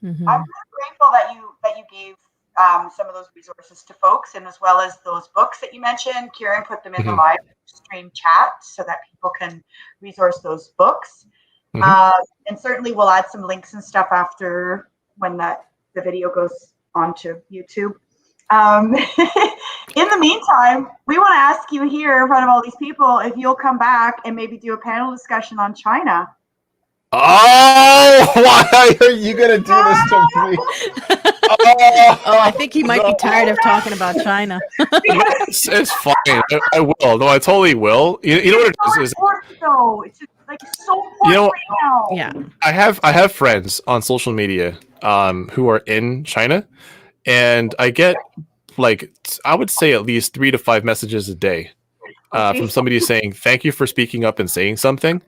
I'm grateful that you gave some of those resources to folks, and as well as those books that you mentioned. Kiran put them in the live stream chat so that people can resource those books. And certainly we'll add some links and stuff after when the video goes onto YouTube. In the meantime, we want to ask you here in front of all these people if you'll come back and maybe do a panel discussion on China. Oh, why are you gonna do this to me? Oh, I think he might be tired of talking about China. It's fine. I will. No, I totally will. You know what it is? Though. It's just like so important You know, right now. Yeah. I have friends on social media who are in China, and I get like I would say at least 3 to 5 messages a day from somebody saying thank you for speaking up and saying something.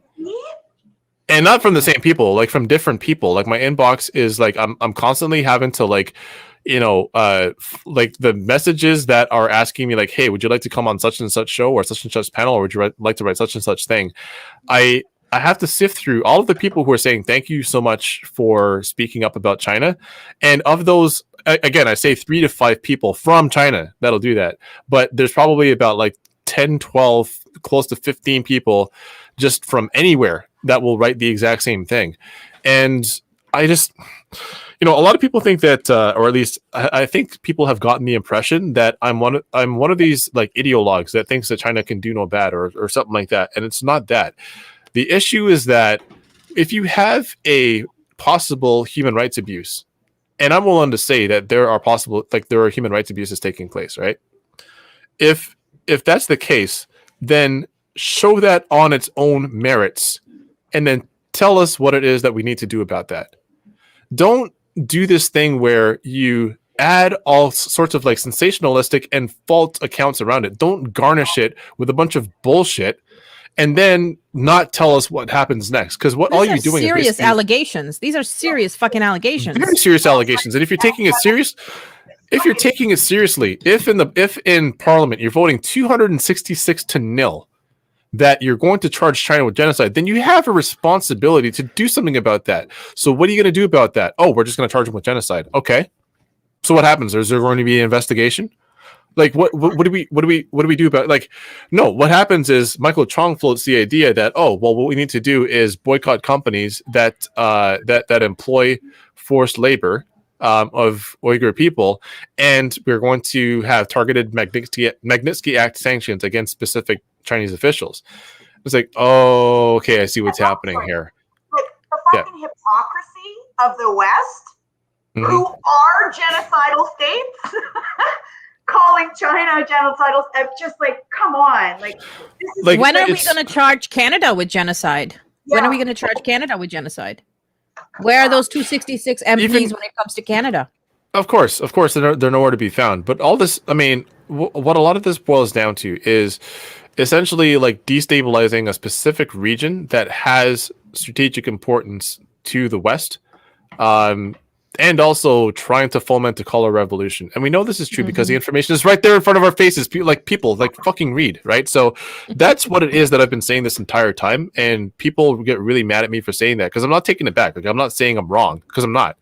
And not from the same people, like from different people. Like my inbox is like I'm constantly having to like, like the messages that are asking me like, hey, would you like to come on such and such show or such and such panel, or would you like to write such and such thing? I have to sift through all of the people who are saying thank you so much for speaking up about China, and of those, again, I say 3 to 5 people from China that'll do that, but there's probably about like 10, 12, close to 15 people just from anywhere that will write the exact same thing. And I just, a lot of people think that, or at least I think people have gotten the impression that I'm one of these like ideologues that thinks that China can do no bad or something like that. And it's not that. The issue is that if you have a possible human rights abuse, and I'm willing to say that there are human rights abuses taking place, right? If that's the case, then show that on its own merits, and then tell us what it is that we need to do about that. Don't do this thing where you add all sorts of like sensationalistic and false accounts around it. Don't garnish it with a bunch of bullshit and then not tell us what happens next. Because what all you're doing is serious allegations. These are serious fucking allegations. Very serious allegations. And if you're taking it seriously, if in Parliament you're voting 266 to 0 that you're going to charge China with genocide, then you have a responsibility to do something about that. So what are you going to do about that? Oh, we're just going to charge them with genocide. Okay. So what happens? Is there going to be an investigation? Like what do we do about it? Like, no, what happens is Michael Chong floats the idea that, oh, well, what we need to do is boycott companies that employ forced labor of Uyghur people, and we're going to have targeted Magnitsky Act sanctions against specific Chinese officials. It's like, oh, okay, I see what's happening here. Like the fucking hypocrisy of the West, who are genocidal states, calling China genocidal. Just like, come on, like when are we going to charge Canada with genocide? Yeah. When are we going to charge Canada with genocide? Where are those 266 MPs when it comes to Canada? Of course, they're nowhere to be found. But all this, I mean, what a lot of this boils down to is essentially like destabilizing a specific region that has strategic importance to the West, and also trying to foment a color revolution. And we know this is true because the information is right there in front of our faces. People fucking read, right? So that's what it is that I've been saying this entire time. And people get really mad at me for saying that because I'm not taking it back. Like, I'm not saying I'm wrong because I'm not.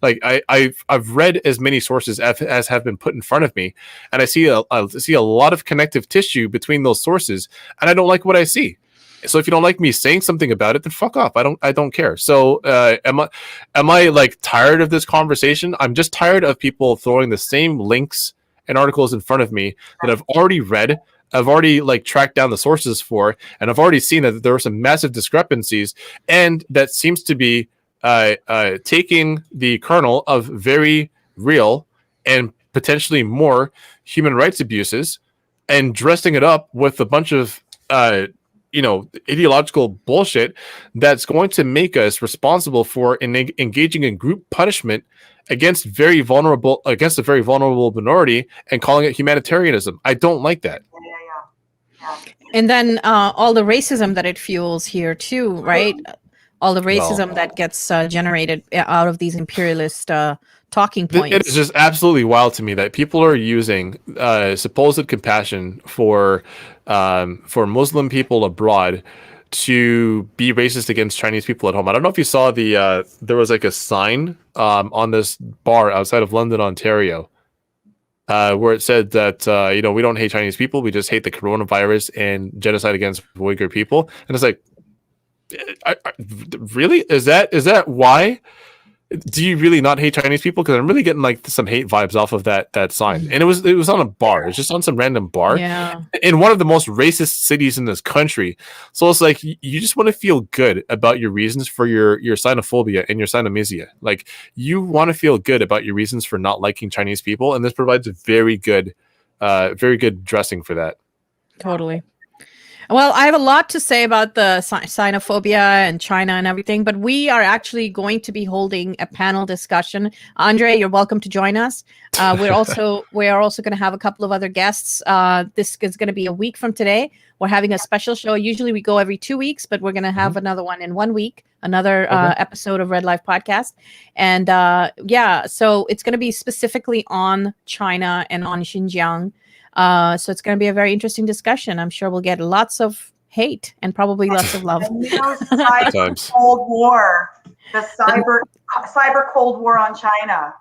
Like I've read as many sources as have been put in front of me, and I see a lot of connective tissue between those sources, and I don't like what I see. So if you don't like me saying something about it, then fuck off. I don't care. So am I like tired of this conversation? I'm just tired of people throwing the same links and articles in front of me that I've already read. I've already like tracked down the sources for, and I've already seen that there are some massive discrepancies, and that seems to be taking the kernel of very real and potentially more human rights abuses and dressing it up with a bunch of ideological bullshit that's going to make us responsible for engaging in group punishment against a very vulnerable minority and calling it humanitarianism. I don't like that. And then all the racism that it fuels here too, right? All the racism that gets generated out of these imperialist talking points. It is just absolutely wild to me that people are using supposed compassion for Muslim people abroad to be racist against Chinese people at home. I don't know if you saw there was like a sign on this bar outside of London, Ontario, where it said that we don't hate Chinese people, we just hate the coronavirus and genocide against Uyghur people. And it's like, really? Is that why do you really not hate Chinese people? Because I'm really getting like some hate vibes off of that sign. And it was on a bar. It's just on some random bar in one of the most racist cities in this country. So it's like you just want to feel good about your reasons for your xenophobia and your xenomisia. Like you want to feel good about your reasons for not liking Chinese people, and this provides a very good dressing for that. Totally. Well, I have a lot to say about the xenophobia and China and everything, but we are actually going to be holding a panel discussion. Andre, you're welcome to join us. We are also going to have a couple of other guests. This is going to be a week from today. We're having a special show. Usually we go every 2 weeks, but we're going to have another one in 1 week, another episode of Red Life Podcast. And so it's going to be specifically on China and on Xinjiang. So it's going to be a very interesting discussion. I'm sure we'll get lots of hate and probably lots of love. Cyber Cold War, the cyber Cold War on China.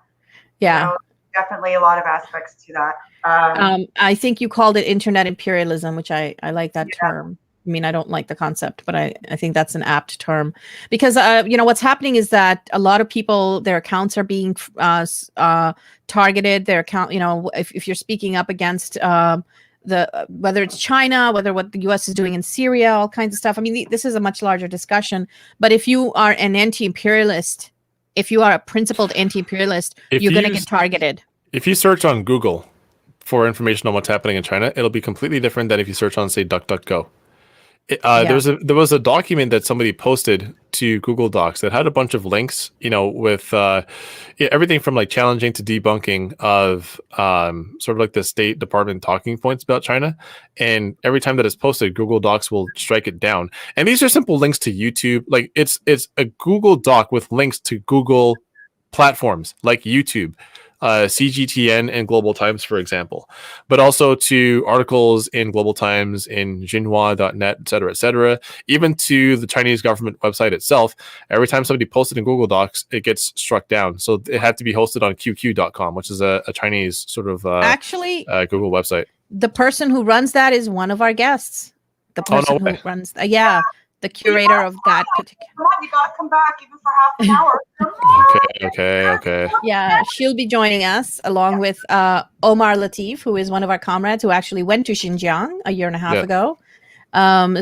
Yeah, definitely a lot of aspects to that. I think you called it internet imperialism, which I like that term. I mean, I don't like the concept, but I think that's an apt term because, what's happening is that a lot of people, their accounts are being targeted. Their account, if you're speaking up against whether it's China, whether what the U.S. is doing in Syria, all kinds of stuff. I mean, this is a much larger discussion. But if you are an anti-imperialist, if you are a principled anti-imperialist, you're going to get targeted. If you search on Google for information on what's happening in China, it'll be completely different than if you search on, say, DuckDuckGo. There was a document that somebody posted to Google Docs that had a bunch of links, with everything from like challenging to debunking of sort of like the State Department talking points about China. And every time that it's posted, Google Docs will strike it down. And these are simple links to YouTube. Like it's a Google Doc with links to Google platforms like YouTube, CGTN and Global Times, for example, but also to articles in Global Times, in Xinhua.net, et cetera, even to the Chinese government website itself. Every time somebody posted in Google Docs, it gets struck down. So it had to be hosted on QQ.com, which is a Chinese sort of Google website. The person who runs that is one of our guests. The person who runs, the curator of that particular. Come on, you gotta come back even for half an hour. Okay. Yeah, she'll be joining us along with Omar Latif, who is one of our comrades who actually went to Xinjiang a year and a half ago.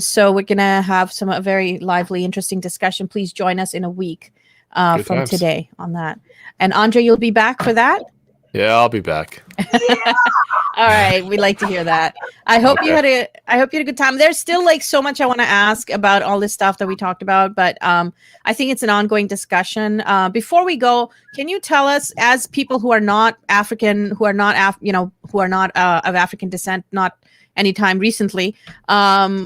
So we're gonna have a very lively, interesting discussion. Please join us in a week from today on that. And Andre, you'll be back for that? Yeah, I'll be back. All right, we like to hear that. I hope you had a good time. There's still like so much I want to ask about all this stuff that we talked about, but I think it's an ongoing discussion. Before we go, can you tell us, as people who are not African, who are not of African descent, not anytime recently, as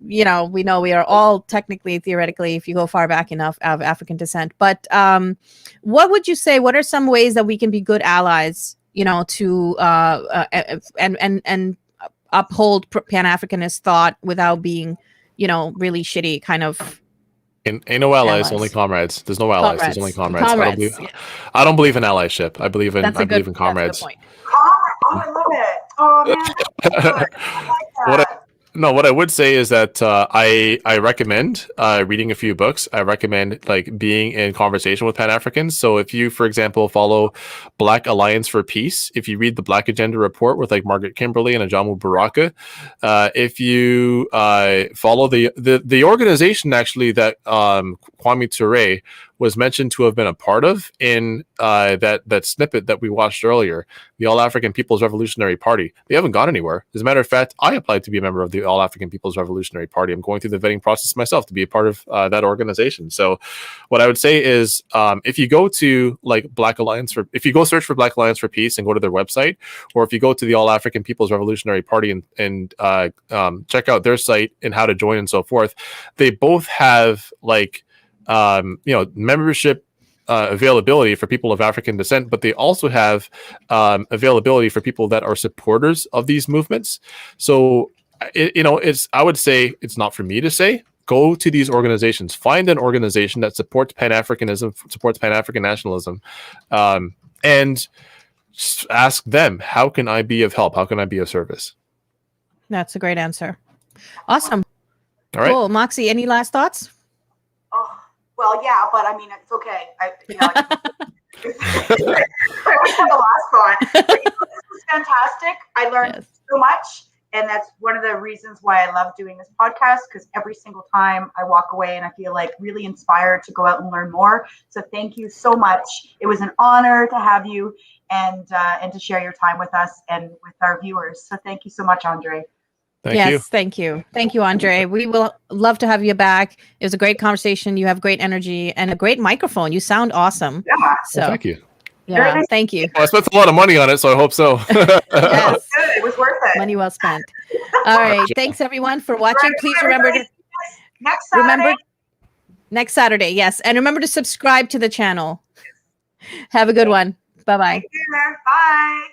we know, we are all technically, theoretically, if you go far back enough, of African descent. But what would you say? What are some ways that we can be good allies, to and uphold Pan-Africanist thought without being, really shitty kind of? Ain't no allies, only comrades. There's no allies. There's only comrades. I don't believe in allyship. I believe in comrades. That's a good point. Oh, I love it. Oh, man. I like that. What I would say is that I recommend reading a few books. I recommend like being in conversation with Pan-Africans. So if you, for example, follow Black Alliance for Peace, if you read the Black Agenda Report with like Margaret Kimberley and Ajamu Baraka, if you follow the organization actually that Kwame Ture was mentioned to have been a part of in that snippet that we watched earlier, the All-African People's Revolutionary Party. They haven't gone anywhere. As a matter of fact, I applied to be a member of the All-African People's Revolutionary Party. I'm going through the vetting process myself to be a part of that organization. So what I would say is if you go to like if you go search for Black Alliance for Peace and go to their website, or if you go to the All-African People's Revolutionary Party and check out their site and how to join and so forth, they both have like membership availability for people of African descent, but they also have availability for people that are supporters of these movements. So, I would say it's not for me to say. Go to these organizations, find an organization that supports Pan-Africanism, supports Pan-African nationalism, and just ask them, how can I be of help? How can I be of service? That's a great answer. Awesome. All right. Cool. Moxie, any last thoughts? Oh, Well, yeah, but I mean, it's okay. I was on the last one. But, this was fantastic. I learned so much. And that's one of the reasons why I love doing this podcast, because every single time I walk away and I feel like really inspired to go out and learn more. So thank you so much. It was an honor to have you and to share your time with us and with our viewers. So thank you so much, Andray. Thank you. Thank you, Andray. We will love to have you back. It was a great conversation. You have great energy and a great microphone. You sound awesome. Yeah. So Thank you. Yeah, thank you. Well, I spent a lot of money on it, so I hope so. Yes. Good. It was worth it. Money well spent. All right. Thanks everyone for watching. Please remember to next Saturday. Next Saturday. Yes. And remember to subscribe to the channel. Have a good one. Bye-bye. Bye.